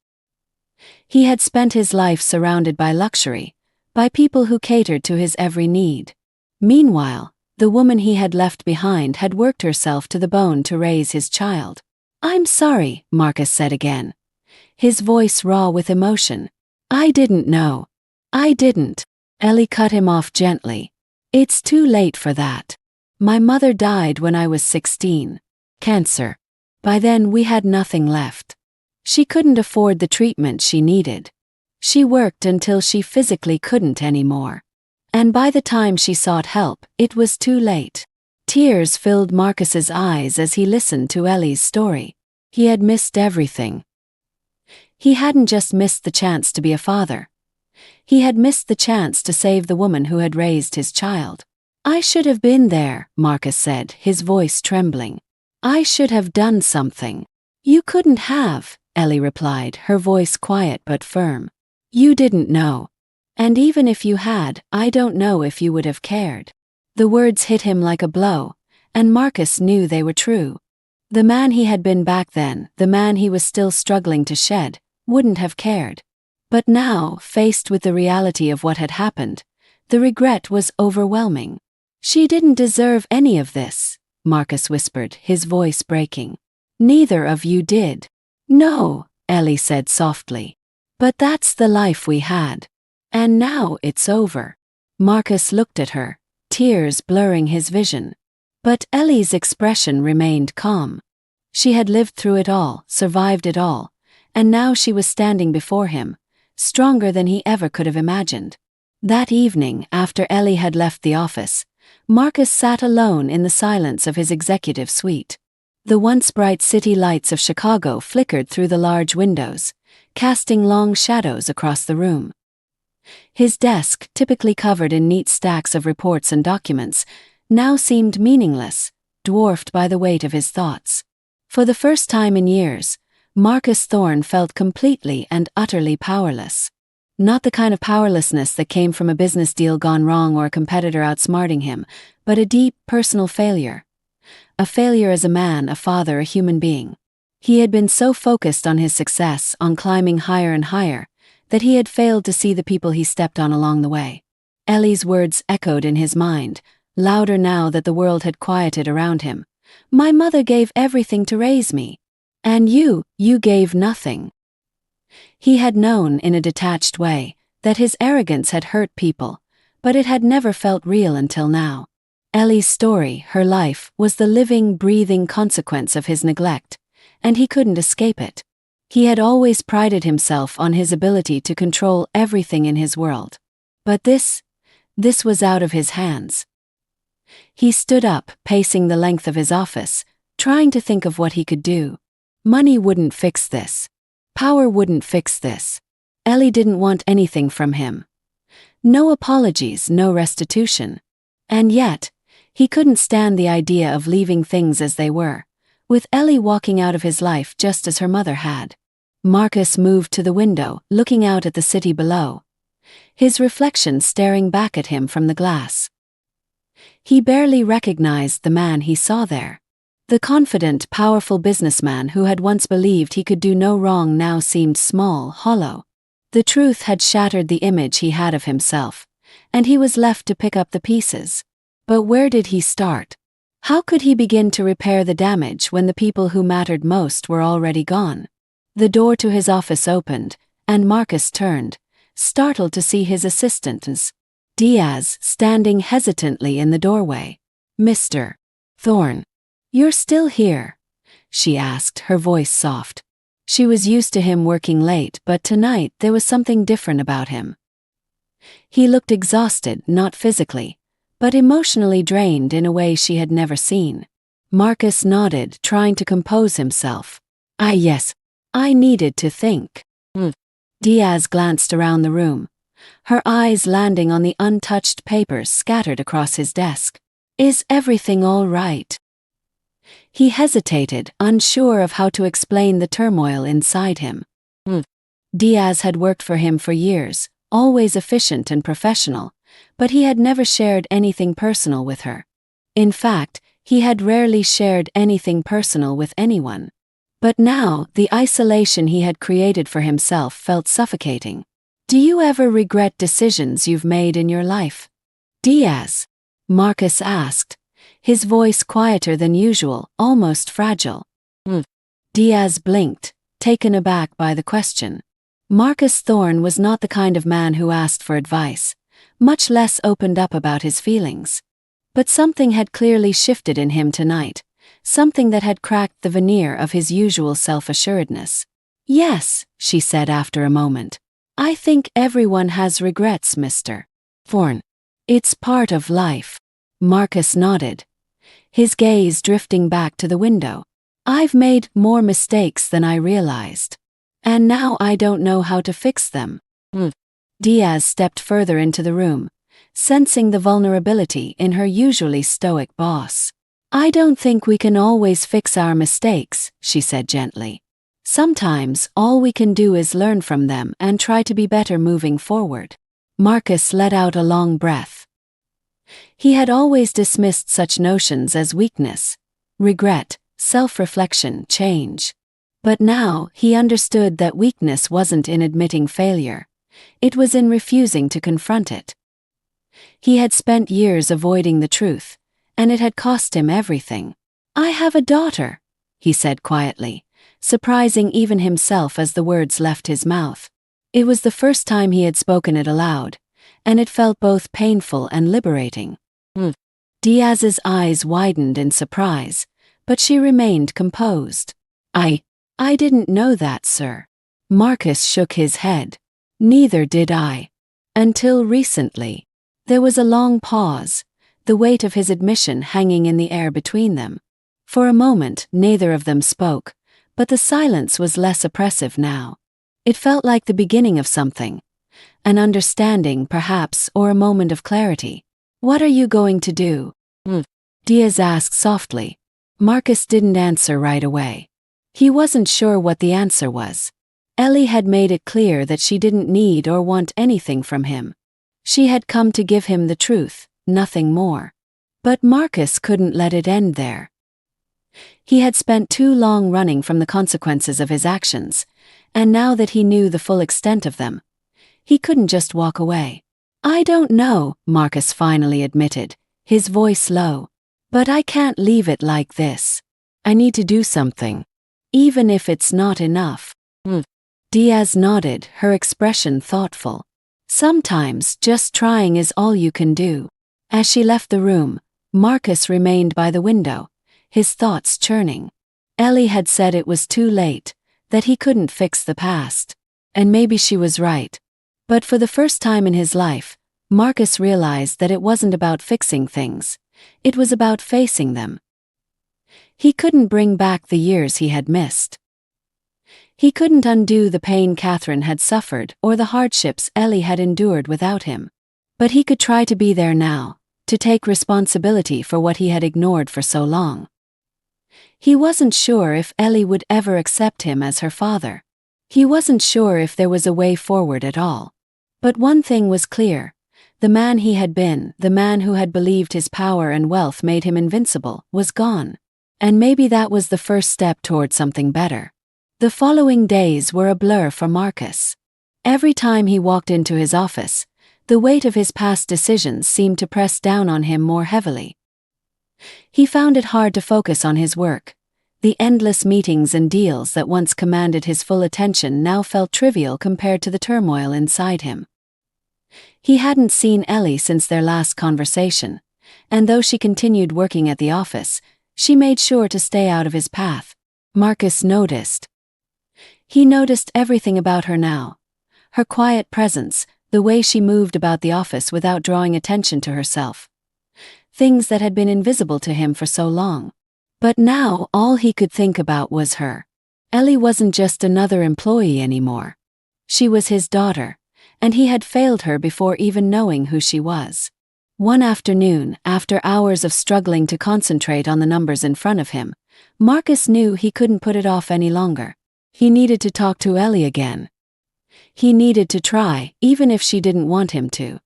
He had spent his life surrounded by luxury, by people who catered to his every need. Meanwhile, the woman he had left behind had worked herself to the bone to raise his child. "I'm sorry," Marcus said again, his voice raw with emotion. "I didn't know. I didn't." Ellie cut him off gently. "It's too late for that. My mother died when I was 16. Cancer. By then we had nothing left. She couldn't afford the treatment she needed. She worked until she physically couldn't anymore. And by the time she sought help, it was too late." Tears filled Marcus's eyes as he listened to Ellie's story. He had missed everything. He hadn't just missed the chance to be a father. He had missed the chance to save the woman who had raised his child. "I should have been there," Marcus said, his voice trembling. "I should have done something." "You couldn't have," Ellie replied, her voice quiet but firm. "You didn't know. And even if you had, I don't know if you would have cared." The words hit him like a blow, and Marcus knew they were true. The man he had been back then, the man he was still struggling to shed, wouldn't have cared. But now, faced with the reality of what had happened, the regret was overwhelming. "She didn't deserve any of this," Marcus whispered, his voice breaking. "Neither of you did." "No," Ellie said softly. "But that's the life we had. And now it's over." Marcus looked at her, tears blurring his vision. But Ellie's expression remained calm. She had lived through it all, survived it all, and now she was standing before him, stronger than he ever could have imagined. That evening, after Ellie had left the office, Marcus sat alone in the silence of his executive suite. The once bright city lights of Chicago flickered through the large windows, casting long shadows across the room. His desk, typically covered in neat stacks of reports and documents, now seemed meaningless, dwarfed by the weight of his thoughts. For the first time in years, Marcus Thorne felt completely and utterly powerless. Not the kind of powerlessness that came from a business deal gone wrong or a competitor outsmarting him, but a deep, personal failure. A failure as a man, a father, a human being. He had been so focused on his success, on climbing higher and higher, that he had failed to see the people he stepped on along the way. Ellie's words echoed in his mind, louder now that the world had quieted around him. "My mother gave everything to raise me. And you gave nothing." He had known, in a detached way, that his arrogance had hurt people, but it had never felt real until now. Ellie's story, her life, was the living, breathing consequence of his neglect, and he couldn't escape it. He had always prided himself on his ability to control everything in his world. But this was out of his hands. He stood up, pacing the length of his office, trying to think of what he could do. Money wouldn't fix this. Power wouldn't fix this. Ellie didn't want anything from him. No apologies, no restitution. And yet, he couldn't stand the idea of leaving things as they were, with Ellie walking out of his life just as her mother had. Marcus moved to the window, looking out at the city below, his reflection staring back at him from the glass. He barely recognized the man he saw there. The confident, powerful businessman who had once believed he could do no wrong now seemed small, hollow. The truth had shattered the image he had of himself, and he was left to pick up the pieces. But where did he start? How could he begin to repair the damage when the people who mattered most were already gone? The door to his office opened, and Marcus turned, startled to see his assistants. Diaz, standing hesitantly in the doorway. "Mr. Thorne, you're still here?" she asked, her voice soft. She was used to him working late, but tonight there was something different about him. He looked exhausted, not physically, but emotionally drained in a way she had never seen. Marcus nodded, trying to compose himself. Yes. I needed to think." Diaz glanced around the room, her eyes landing on the untouched papers scattered across his desk. "Is everything all right?" He hesitated, unsure of how to explain the turmoil inside him. Diaz had worked for him for years, always efficient and professional, but he had never shared anything personal with her. In fact, he had rarely shared anything personal with anyone. But now, the isolation he had created for himself felt suffocating. "Do you ever regret decisions you've made in your life, Diaz?" Marcus asked, his voice quieter than usual, almost fragile. Diaz blinked, taken aback by the question. Marcus Thorne was not the kind of man who asked for advice, much less opened up about his feelings. But something had clearly shifted in him tonight, something that had cracked the veneer of his usual self-assuredness. "Yes," she said after a moment. "I think everyone has regrets, Mr. Thorne. It's part of life." Marcus nodded, his gaze drifting back to the window. "I've made more mistakes than I realized. And now I don't know how to fix them." Diaz stepped further into the room, sensing the vulnerability in her usually stoic boss. "I don't think we can always fix our mistakes," she said gently. "Sometimes all we can do is learn from them and try to be better moving forward." Marcus let out a long breath. He had always dismissed such notions as weakness, regret, self-reflection, change. But now he understood that weakness wasn't in admitting failure. It was in refusing to confront it. He had spent years avoiding the truth, and it had cost him everything. "I have a daughter," he said quietly, surprising even himself as the words left his mouth. It was the first time he had spoken it aloud, and it felt both painful and liberating. Diaz's eyes widened in surprise, but she remained composed. I didn't know that, sir." Marcus shook his head. "Neither did I. Until recently." There was a long pause, the weight of his admission hanging in the air between them. For a moment, neither of them spoke, but the silence was less oppressive now. It felt like the beginning of something. An understanding, perhaps, or a moment of clarity. "What are you going to do?" Diaz asked softly. Marcus didn't answer right away. He wasn't sure what the answer was. Ellie had made it clear that she didn't need or want anything from him. She had come to give him the truth, nothing more. But Marcus couldn't let it end there. He had spent too long running from the consequences of his actions, and now that he knew the full extent of them, he couldn't just walk away. "I don't know," Marcus finally admitted, his voice low. "But I can't leave it like this. I need to do something. Even if it's not enough." Diaz nodded, her expression thoughtful. "Sometimes just trying is all you can do." As she left the room, Marcus remained by the window, his thoughts churning. Ellie had said it was too late, that he couldn't fix the past. And maybe she was right. But for the first time in his life, Marcus realized that it wasn't about fixing things. It was about facing them. He couldn't bring back the years he had missed. He couldn't undo the pain Catherine had suffered or the hardships Ellie had endured without him. But he could try to be there now, to take responsibility for what he had ignored for so long. He wasn't sure if Ellie would ever accept him as her father. He wasn't sure if there was a way forward at all. But one thing was clear. The man he had been, the man who had believed his power and wealth made him invincible, was gone. And maybe that was the first step toward something better. The following days were a blur for Marcus. Every time he walked into his office, the weight of his past decisions seemed to press down on him more heavily. He found it hard to focus on his work. The endless meetings and deals that once commanded his full attention now felt trivial compared to the turmoil inside him. He hadn't seen Ellie since their last conversation, and though she continued working at the office, she made sure to stay out of his path. Marcus noticed. He noticed everything about her now. Her quiet presence, the way she moved about the office without drawing attention to herself. Things that had been invisible to him for so long. But now all he could think about was her. Ellie wasn't just another employee anymore. She was his daughter, and he had failed her before even knowing who she was. One afternoon, after hours of struggling to concentrate on the numbers in front of him, Marcus knew he couldn't put it off any longer. He needed to talk to Ellie again. He needed to try, even if she didn't want him to.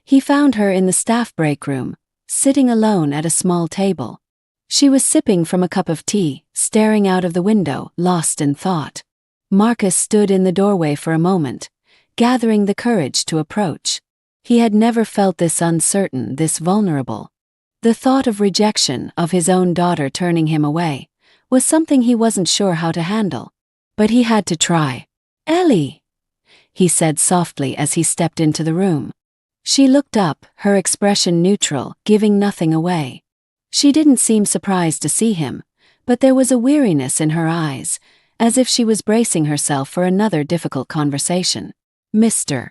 He found her in the staff break room, sitting alone at a small table. She was sipping from a cup of tea, staring out of the window, lost in thought. Marcus stood in the doorway for a moment, gathering the courage to approach. He had never felt this uncertain, this vulnerable. The thought of rejection, of his own daughter turning him away, was something he wasn't sure how to handle. But he had to try. "Ellie," he said softly as he stepped into the room. She looked up, her expression neutral, giving nothing away. She didn't seem surprised to see him, but there was a weariness in her eyes, as if she was bracing herself for another difficult conversation. "Mr.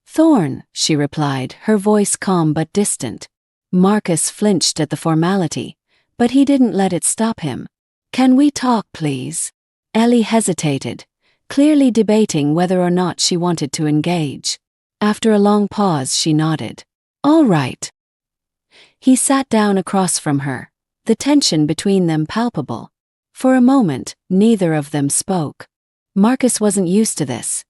Thorne," she replied, her voice calm but distant. Marcus flinched at the formality, but he didn't let it stop him. "Can we talk, please?" Ellie hesitated, clearly debating whether or not she wanted to engage. After a long pause, she nodded. "All right." He sat down across from her, the tension between them palpable. For a moment, neither of them spoke. Marcus wasn't used to this.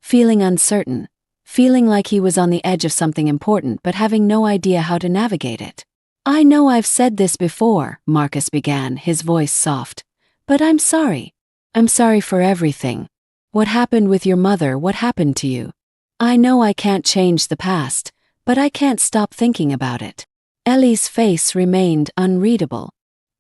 Feeling uncertain, feeling like he was on the edge of something important but having no idea how to navigate it. "I know I've said this before," Marcus began, his voice soft. "But I'm sorry. I'm sorry for everything. What happened with your mother, what happened to you. I know I can't change the past, but I can't stop thinking about it." Ellie's face remained unreadable.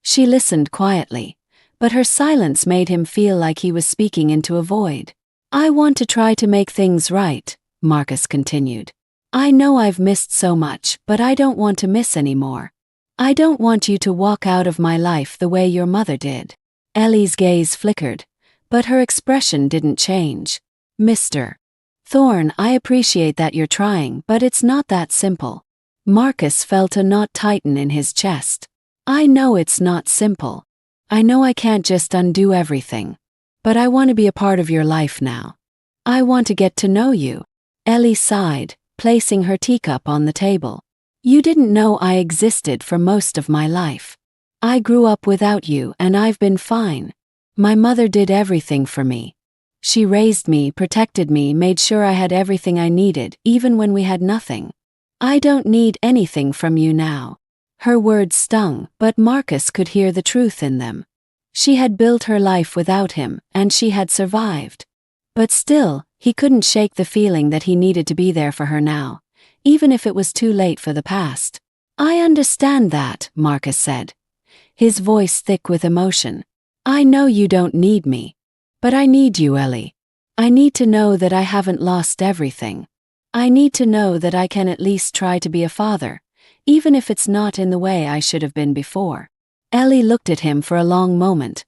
She listened quietly, but her silence made him feel like he was speaking into a void. "I want to try to make things right," Marcus continued. "I know I've missed so much, but I don't want to miss any more. I don't want you to walk out of my life the way your mother did." Ellie's gaze flickered, but her expression didn't change. "Mr. Thorne, I appreciate that you're trying, but it's not that simple." Marcus felt a knot tighten in his chest. "I know it's not simple. I know I can't just undo everything. But I want to be a part of your life now. I want to get to know you." Ellie sighed, placing her teacup on the table. "You didn't know I existed for most of my life. I grew up without you and I've been fine. My mother did everything for me. She raised me, protected me, made sure I had everything I needed, even when we had nothing. I don't need anything from you now." Her words stung, but Marcus could hear the truth in them. She had built her life without him, and she had survived. But still, he couldn't shake the feeling that he needed to be there for her now, even if it was too late for the past. "I understand that," Marcus said, his voice thick with emotion. "I know you don't need me. But I need you, Ellie. I need to know that I haven't lost everything. I need to know that I can at least try to be a father, even if it's not in the way I should have been before." Ellie looked at him for a long moment,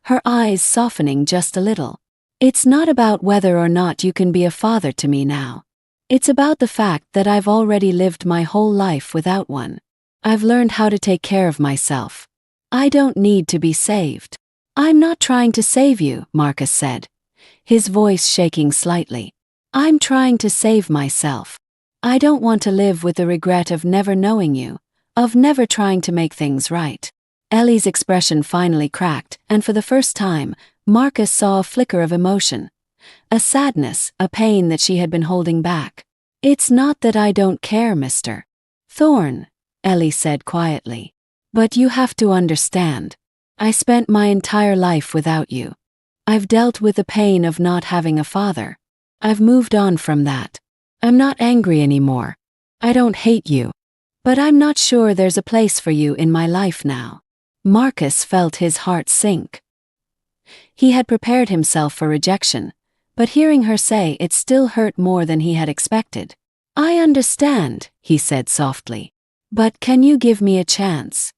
her eyes softening just a little. "It's not about whether or not you can be a father to me now. It's about the fact that I've already lived my whole life without one. I've learned how to take care of myself. I don't need to be saved." "I'm not trying to save you," Marcus said, his voice shaking slightly. "I'm trying to save myself. I don't want to live with the regret of never knowing you, of never trying to make things right." Ellie's expression finally cracked, and for the first time, Marcus saw a flicker of emotion. A sadness, a pain that she had been holding back. "It's not that I don't care, Mr. Thorne," Ellie said quietly. "But you have to understand. I spent my entire life without you. I've dealt with the pain of not having a father. I've moved on from that. I'm not angry anymore. I don't hate you. But I'm not sure there's a place for you in my life now." Marcus felt his heart sink. He had prepared himself for rejection, but hearing her say it still hurt more than he had expected. I understand, he said softly. But can you give me a chance?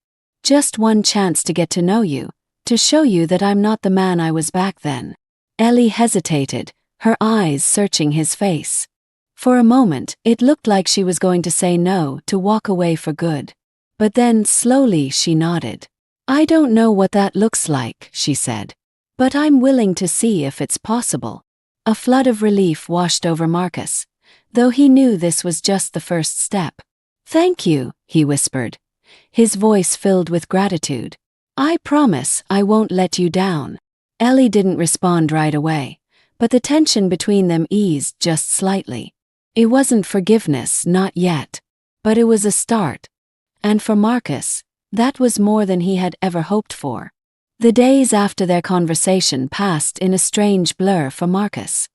Just one chance to get to know you, to show you that I'm not the man I was back then. Ellie hesitated, her eyes searching his face. For a moment, it looked like she was going to say no, to walk away for good. But then, slowly, she nodded. I don't know what that looks like, she said. But I'm willing to see if it's possible. A flood of relief washed over Marcus, though he knew this was just the first step. Thank you, he whispered, his voice filled with gratitude. I promise I won't let you down. Ellie didn't respond right away, but the tension between them eased just slightly. It wasn't forgiveness, not yet. But it was a start. And for Marcus, that was more than he had ever hoped for. The days after their conversation passed in a strange blur for Marcus.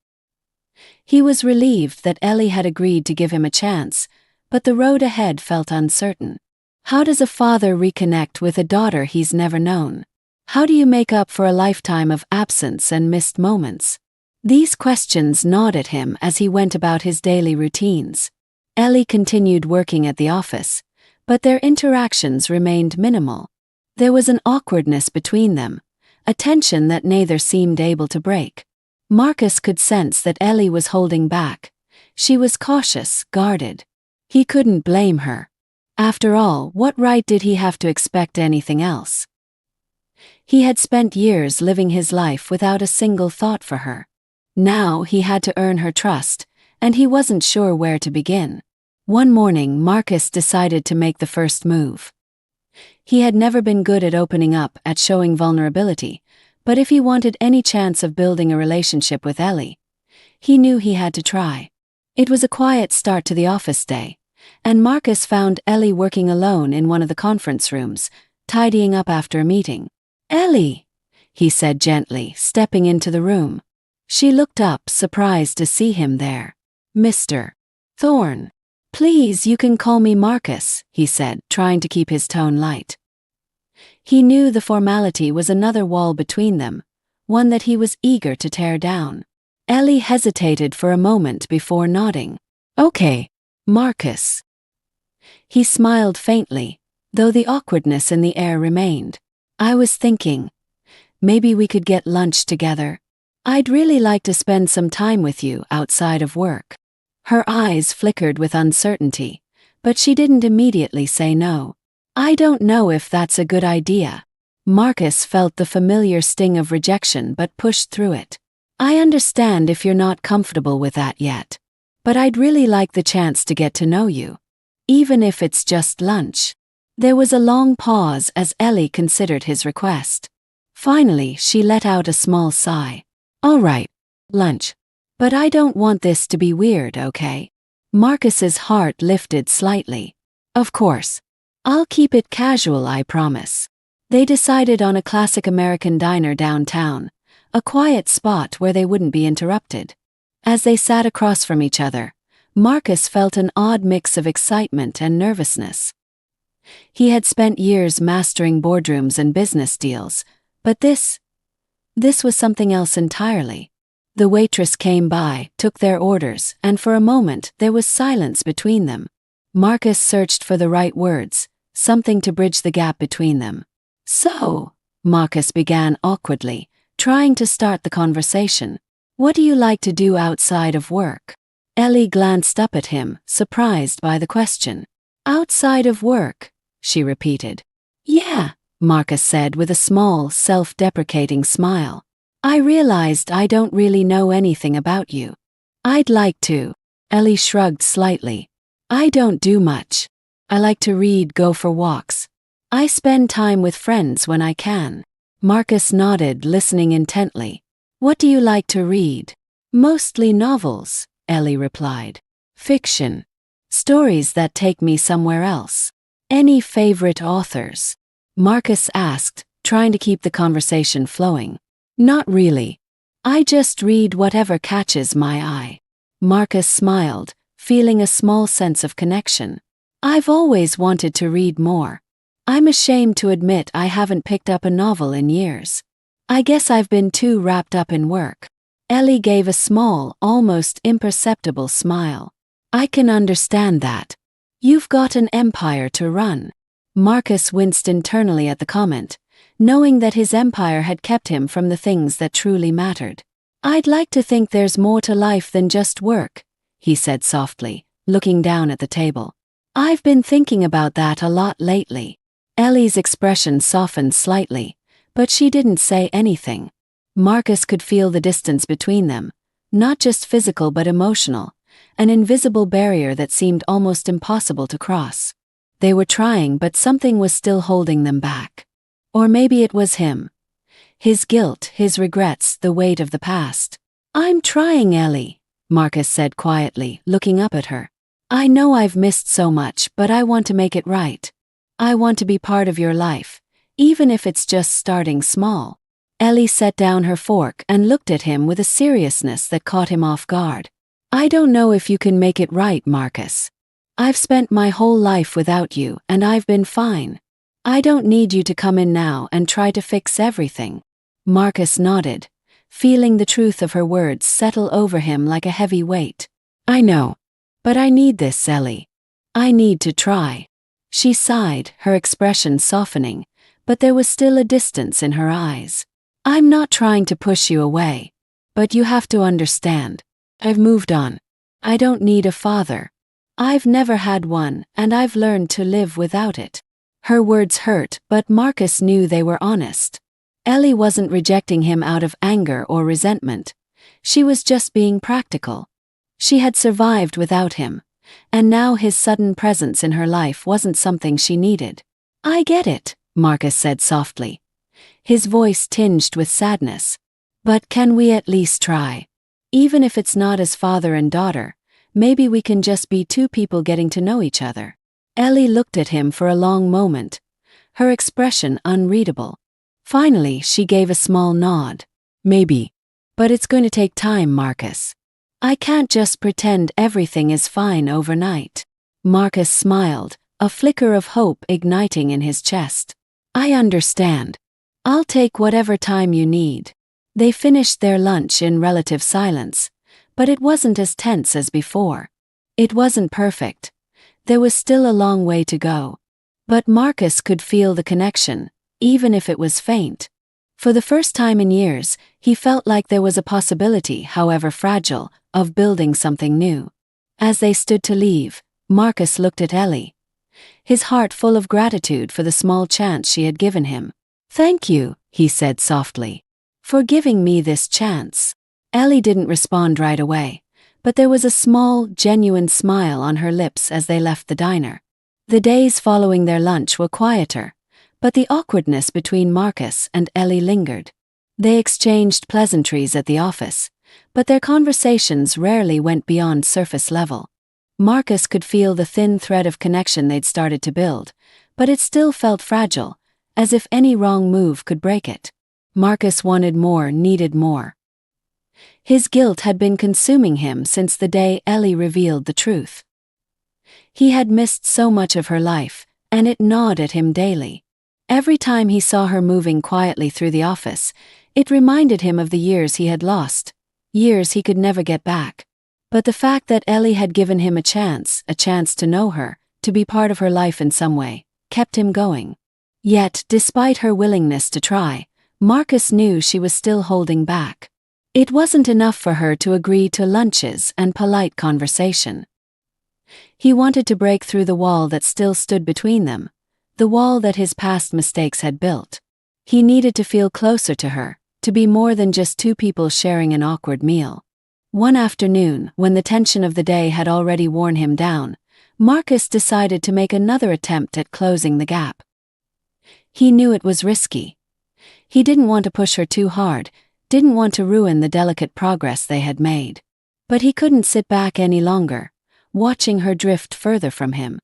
He was relieved that Ellie had agreed to give him a chance, but the road ahead felt uncertain. How does a father reconnect with a daughter he's never known? How do you make up for a lifetime of absence and missed moments? These questions gnawed at him as he went about his daily routines. Ellie continued working at the office, but their interactions remained minimal. There was an awkwardness between them, a tension that neither seemed able to break. Marcus could sense that Ellie was holding back. She was cautious, guarded. He couldn't blame her. After all, what right did he have to expect anything else? He had spent years living his life without a single thought for her. Now he had to earn her trust, and he wasn't sure where to begin. One morning, Marcus decided to make the first move. He had never been good at opening up, at showing vulnerability, but if he wanted any chance of building a relationship with Ellie, he knew he had to try. It was a quiet start to the office day, and Marcus found Ellie working alone in one of the conference rooms, tidying up after a meeting. Ellie, he said gently, stepping into the room. She looked up, surprised to see him there. Mr. Thorne. Please, you can call me Marcus, he said, trying to keep his tone light. He knew the formality was another wall between them, one that he was eager to tear down. Ellie hesitated for a moment before nodding. Okay, Marcus. He smiled faintly, though the awkwardness in the air remained. I was thinking, maybe we could get lunch together. I'd really like to spend some time with you outside of work. Her eyes flickered with uncertainty, but she didn't immediately say no. I don't know if that's a good idea. Marcus felt the familiar sting of rejection but pushed through it. I understand if you're not comfortable with that yet. But I'd really like the chance to get to know you. Even if it's just lunch. There was a long pause as Ellie considered his request. Finally, she let out a small sigh. All right, lunch. But I don't want this to be weird, okay? Marcus's heart lifted slightly. Of course. I'll keep it casual, I promise. They decided on a classic American diner downtown, a quiet spot where they wouldn't be interrupted. As they sat across from each other, Marcus felt an odd mix of excitement and nervousness. He had spent years mastering boardrooms and business deals, but this was something else entirely. The waitress came by, took their orders, and for a moment there was silence between them. Marcus searched for the right words, something to bridge the gap between them. So, Marcus began awkwardly, trying to start the conversation. What do you like to do outside of work? Ellie glanced up at him, surprised by the question. Outside of work, she repeated. Yeah, Marcus said with a small, self-deprecating smile. I realized I don't really know anything about you. I'd like to. Ellie shrugged slightly. I don't do much. I like to read, go for walks. I spend time with friends when I can. Marcus nodded, listening intently. What do you like to read? Mostly novels, Ellie replied. Fiction. Stories that take me somewhere else. Any favorite authors? Marcus asked, trying to keep the conversation flowing. Not really. I just read whatever catches my eye. Marcus smiled, feeling a small sense of connection. I've always wanted to read more. I'm ashamed to admit I haven't picked up a novel in years. I guess I've been too wrapped up in work. Ellie gave a small, almost imperceptible smile. I can understand that. You've got an empire to run. Marcus winced internally at the comment, knowing that his empire had kept him from the things that truly mattered. I'd like to think there's more to life than just work, he said softly, looking down at the table. I've been thinking about that a lot lately. Ellie's expression softened slightly, but she didn't say anything. Marcus could feel the distance between them, not just physical but emotional, an invisible barrier that seemed almost impossible to cross. They were trying, but something was still holding them back. Or maybe it was him. His guilt, his regrets, the weight of the past. I'm trying, Ellie, Marcus said quietly, looking up at her. I know I've missed so much, but I want to make it right. I want to be part of your life, even if it's just starting small. Ellie set down her fork and looked at him with a seriousness that caught him off guard. I don't know if you can make it right, Marcus. I've spent my whole life without you, and I've been fine. I don't need you to come in now and try to fix everything. Marcus nodded, feeling the truth of her words settle over him like a heavy weight. I know. But I need this, Ellie. I need to try. She sighed, her expression softening, but there was still a distance in her eyes. I'm not trying to push you away. But you have to understand. I've moved on. I don't need a father. I've never had one, and I've learned to live without it. Her words hurt, but Marcus knew they were honest. Ellie wasn't rejecting him out of anger or resentment. She was just being practical. She had survived without him, and now his sudden presence in her life wasn't something she needed. I get it, Marcus said softly, his voice tinged with sadness. But can we at least try? Even if it's not as father and daughter, maybe we can just be two people getting to know each other. Ellie looked at him for a long moment, her expression unreadable. Finally, she gave a small nod. Maybe. But it's going to take time, Marcus. I can't just pretend everything is fine overnight. Marcus smiled, a flicker of hope igniting in his chest. I understand. I'll take whatever time you need. They finished their lunch in relative silence, but it wasn't as tense as before. It wasn't perfect. There was still a long way to go. But Marcus could feel the connection, even if it was faint. For the first time in years, he felt like there was a possibility, however fragile, of building something new. As they stood to leave, Marcus looked at Ellie, his heart full of gratitude for the small chance she had given him. Thank you, he said softly, for giving me this chance. Ellie didn't respond right away, but there was a small, genuine smile on her lips as they left the diner. The days following their lunch were quieter, but the awkwardness between Marcus and Ellie lingered. They exchanged pleasantries at the office, but their conversations rarely went beyond surface level. Marcus could feel the thin thread of connection they'd started to build, but it still felt fragile, as if any wrong move could break it. Marcus wanted more, needed more. His guilt had been consuming him since the day Ellie revealed the truth. He had missed so much of her life, and it gnawed at him daily. Every time he saw her moving quietly through the office, it reminded him of the years he had lost, years he could never get back. But the fact that Ellie had given him a chance to know her, to be part of her life in some way, kept him going. Yet, despite her willingness to try, Marcus knew she was still holding back. It wasn't enough for her to agree to lunches and polite conversation. He wanted to break through the wall that still stood between them, the wall that his past mistakes had built. He needed to feel closer to her, to be more than just two people sharing an awkward meal. One afternoon, when the tension of the day had already worn him down, Marcus decided to make another attempt at closing the gap. He knew it was risky. He didn't want to push her too hard, didn't want to ruin the delicate progress they had made. But he couldn't sit back any longer, watching her drift further from him.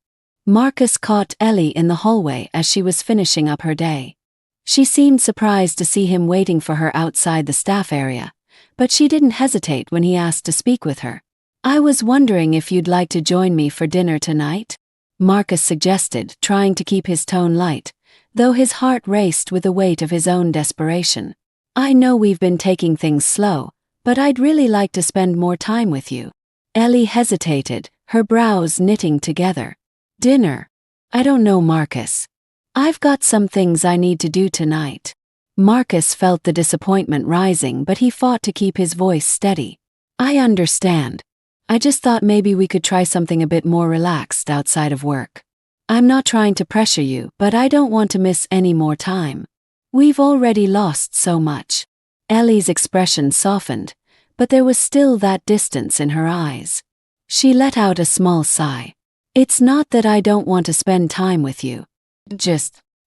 Marcus caught Ellie in the hallway as she was finishing up her day. She seemed surprised to see him waiting for her outside the staff area, but she didn't hesitate when he asked to speak with her. I was wondering if you'd like to join me for dinner tonight? Marcus suggested, trying to keep his tone light, though his heart raced with the weight of his own desperation. I know we've been taking things slow, but I'd really like to spend more time with you. Ellie hesitated, her brows knitting together. Dinner? I don't know, Marcus. I've got some things I need to do tonight. Marcus felt the disappointment rising, but he fought to keep his voice steady. I understand. I just thought maybe we could try something a bit more relaxed outside of work. I'm not trying to pressure you, but I don't want to miss any more time. We've already lost so much. Ellie's expression softened, but there was still that distance in her eyes. She let out a small sigh. It's not that I don't want to spend time with you.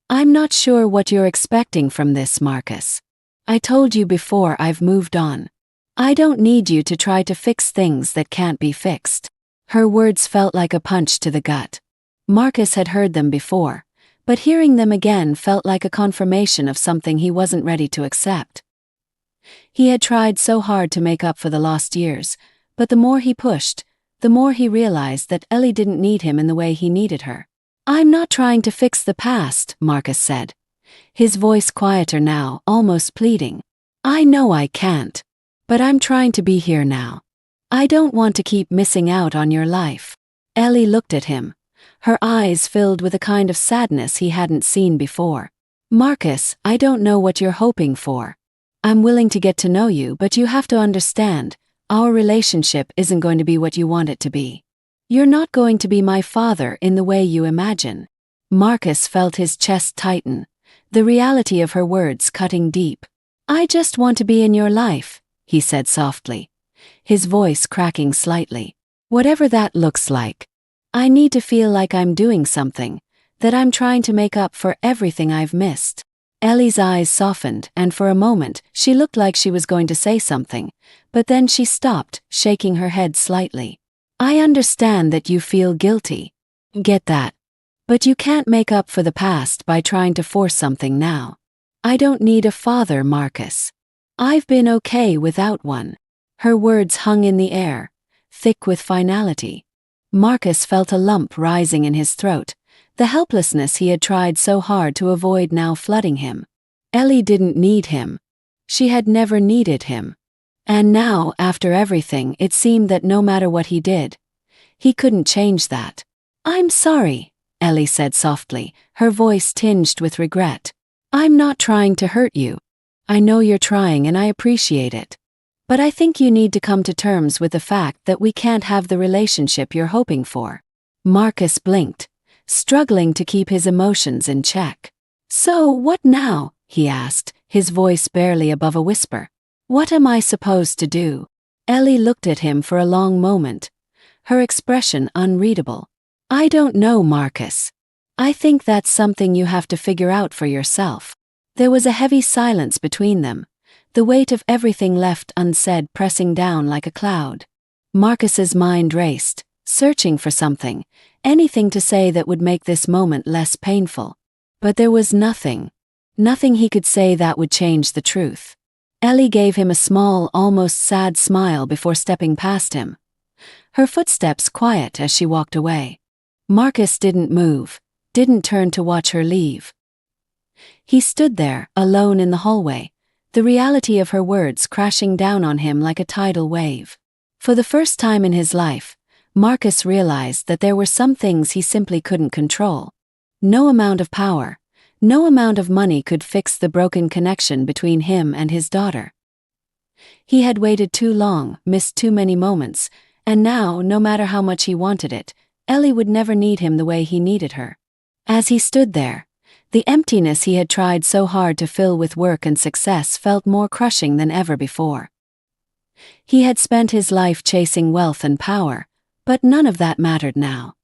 I'm not sure what you're expecting from this, Marcus. I told you before, I've moved on. I don't need you to try to fix things that can't be fixed. Her words felt like a punch to the gut. Marcus had heard them before, but hearing them again felt like a confirmation of something he wasn't ready to accept. He had tried so hard to make up for the lost years, but the more he pushed, the more he realized that Ellie didn't need him in the way he needed her. I'm not trying to fix the past, Marcus said, his voice quieter now, almost pleading. I know I can't, but I'm trying to be here now. I don't want to keep missing out on your life. Ellie looked at him, her eyes filled with a kind of sadness he hadn't seen before. Marcus, I don't know what you're hoping for. I'm willing to get to know you, but you have to understand, our relationship isn't going to be what you want it to be. You're not going to be my father in the way you imagine. Marcus felt his chest tighten, the reality of her words cutting deep. I just want to be in your life, he said softly, his voice cracking slightly. Whatever that looks like. I need to feel like I'm doing something, that I'm trying to make up for everything I've missed. Ellie's eyes softened, and for a moment, she looked like she was going to say something, but then she stopped, shaking her head slightly. I understand that you feel guilty. Get that. But you can't make up for the past by trying to force something now. I don't need a father, Marcus. I've been okay without one. Her words hung in the air, thick with finality. Marcus felt a lump rising in his throat, the helplessness he had tried so hard to avoid now flooding him. Ellie didn't need him. She had never needed him. And now, after everything, it seemed that no matter what he did, he couldn't change that. I'm sorry, Ellie said softly, her voice tinged with regret. I'm not trying to hurt you. I know you're trying and I appreciate it. But I think you need to come to terms with the fact that we can't have the relationship you're hoping for. Marcus blinked, struggling to keep his emotions in check. So what now? He asked, his voice barely above a whisper. What am I supposed to do? Ellie looked at him for a long moment, her expression unreadable. I don't know, Marcus. I think that's something you have to figure out for yourself. There was a heavy silence between them, the weight of everything left unsaid pressing down like a cloud. Marcus's mind raced, searching for something, anything to say that would make this moment less painful. But there was nothing. Nothing he could say that would change the truth. Ellie gave him a small, almost sad smile before stepping past him, her footsteps quiet as she walked away. Marcus didn't move, didn't turn to watch her leave. He stood there, alone in the hallway, the reality of her words crashing down on him like a tidal wave. For the first time in his life, Marcus realized that there were some things he simply couldn't control. No amount of power, no amount of money could fix the broken connection between him and his daughter. He had waited too long, missed too many moments, and now, no matter how much he wanted it, Ellie would never need him the way he needed her. As he stood there, the emptiness he had tried so hard to fill with work and success felt more crushing than ever before. He had spent his life chasing wealth and power, but none of that mattered now.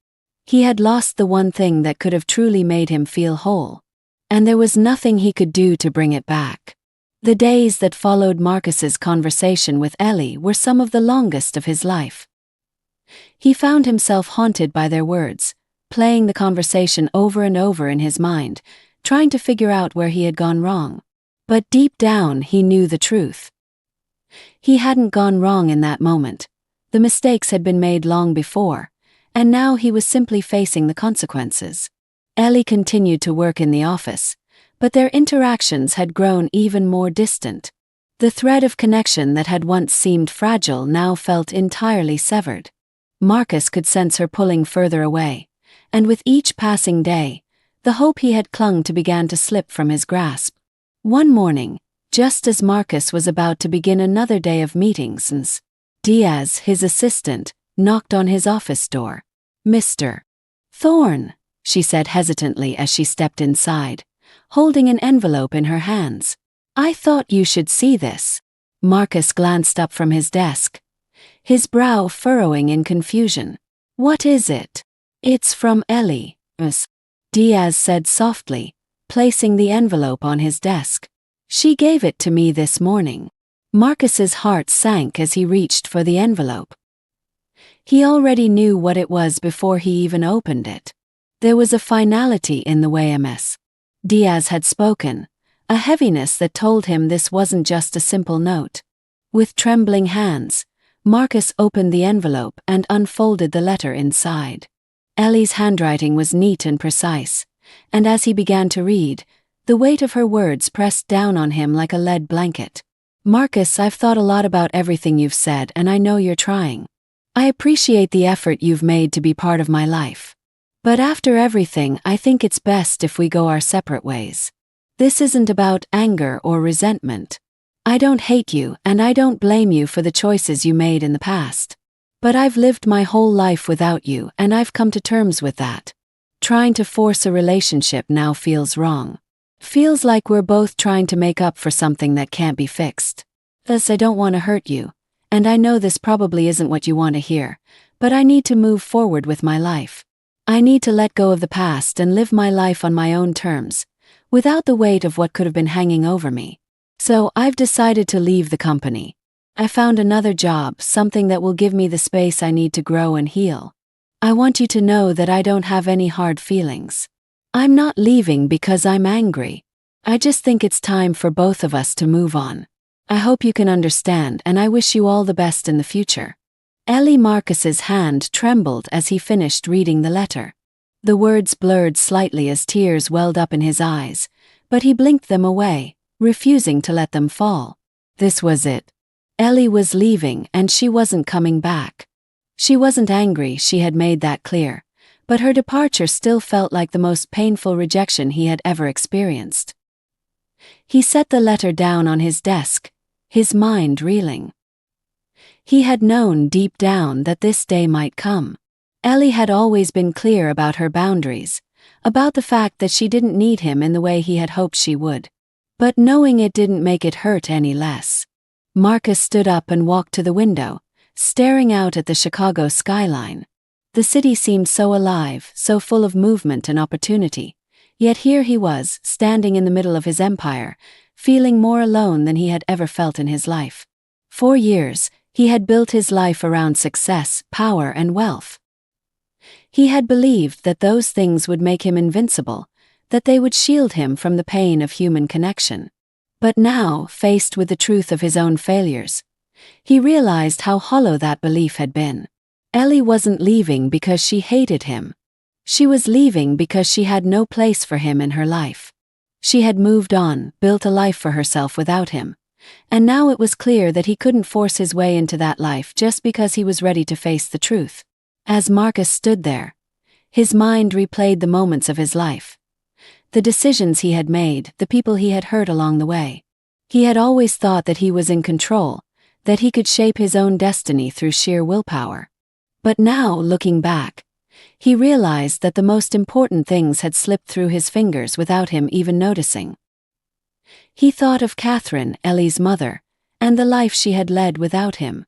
He had lost the one thing that could have truly made him feel whole, and there was nothing he could do to bring it back. The days that followed Marcus's conversation with Ellie were some of the longest of his life. He found himself haunted by their words, playing the conversation over and over in his mind, trying to figure out where he had gone wrong. But deep down he knew the truth. He hadn't gone wrong in that moment. The mistakes had been made long before, and now he was simply facing the consequences. Ellie continued to work in the office, but their interactions had grown even more distant. The thread of connection that had once seemed fragile now felt entirely severed. Marcus could sense her pulling further away, and with each passing day, the hope he had clung to began to slip from his grasp. One morning, just as Marcus was about to begin another day of meetings, Diaz, his assistant, knocked on his office door. "Mr. Thorne," she said hesitantly as she stepped inside, holding an envelope in her hands. "I thought you should see this." Marcus glanced up from his desk, his brow furrowing in confusion. "What is it?" "It's from Ellie, Miss," Diaz said softly, placing the envelope on his desk. "She gave it to me this morning." Marcus's heart sank as he reached for the envelope. He already knew what it was before he even opened it. There was a finality in the way Ms. Diaz had spoken, a heaviness that told him this wasn't just a simple note. With trembling hands, Marcus opened the envelope and unfolded the letter inside. Ellie's handwriting was neat and precise, and as he began to read, the weight of her words pressed down on him like a lead blanket. "Marcus, I've thought a lot about everything you've said, and I know you're trying. I appreciate the effort you've made to be part of my life. But after everything, I think it's best if we go our separate ways. This isn't about anger or resentment. I don't hate you, and I don't blame you for the choices you made in the past. But I've lived my whole life without you, and I've come to terms with that. Trying to force a relationship now feels wrong. Feels like we're both trying to make up for something that can't be fixed. Thus, I don't want to hurt you, and I know this probably isn't what you want to hear, but I need to move forward with my life. I need to let go of the past and live my life on my own terms, without the weight of what could have been hanging over me. So I've decided to leave the company. I found another job, something that will give me the space I need to grow and heal. I want you to know that I don't have any hard feelings. I'm not leaving because I'm angry. I just think it's time for both of us to move on. I hope you can understand, and I wish you all the best in the future." Ellie Marcus's hand trembled as he finished reading the letter. The words blurred slightly as tears welled up in his eyes, but he blinked them away, refusing to let them fall. This was it. Ellie was leaving, and she wasn't coming back. She wasn't angry, she had made that clear, but her departure still felt like the most painful rejection he had ever experienced. He set the letter down on his desk, his mind reeling. He had known deep down that this day might come. Ellie had always been clear about her boundaries, about the fact that she didn't need him in the way he had hoped she would. But knowing it didn't make it hurt any less. Marcus stood up and walked to the window, staring out at the Chicago skyline. The city seemed so alive, so full of movement and opportunity, yet here he was, standing in the middle of his empire, feeling more alone than he had ever felt in his life. For years, he had built his life around success, power, and wealth. He had believed that those things would make him invincible, that they would shield him from the pain of human connection. But now, faced with the truth of his own failures, he realized how hollow that belief had been. Ellie wasn't leaving because she hated him. She was leaving because she had no place for him in her life. She had moved on, built a life for herself without him, and now it was clear that he couldn't force his way into that life just because he was ready to face the truth. As Marcus stood there, his mind replayed the moments of his life. The decisions he had made, the people he had hurt along the way. He had always thought that he was in control, that he could shape his own destiny through sheer willpower. But now, looking back, he realized that the most important things had slipped through his fingers without him even noticing. He thought of Catherine, Ellie's mother, and the life she had led without him.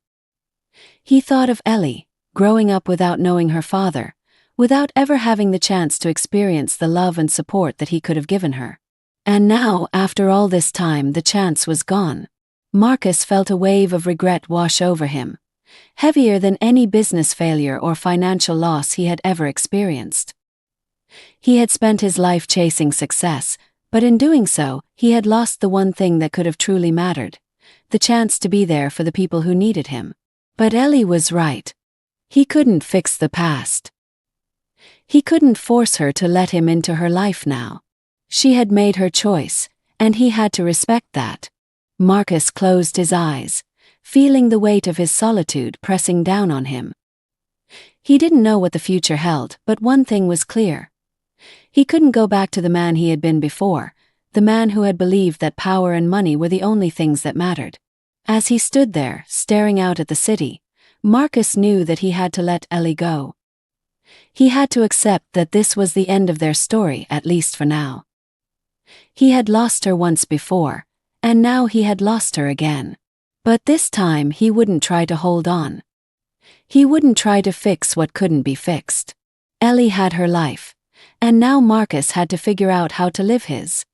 He thought of Ellie, growing up without knowing her father, without ever having the chance to experience the love and support that he could have given her. And now, after all this time, the chance was gone. Marcus felt a wave of regret wash over him, heavier than any business failure or financial loss he had ever experienced. He had spent his life chasing success, but in doing so, he had lost the one thing that could have truly mattered, the chance to be there for the people who needed him. But Ellie was right. He couldn't fix the past. He couldn't force her to let him into her life now. She had made her choice, and he had to respect that. Marcus closed his eyes, feeling the weight of his solitude pressing down on him. He didn't know what the future held, but one thing was clear. He couldn't go back to the man he had been before, the man who had believed that power and money were the only things that mattered. As he stood there, staring out at the city, Marcus knew that he had to let Ellie go. He had to accept that this was the end of their story, at least for now. He had lost her once before, and now he had lost her again. But this time he wouldn't try to hold on. He wouldn't try to fix what couldn't be fixed. Ellie had her life, and now Marcus had to figure out how to live his.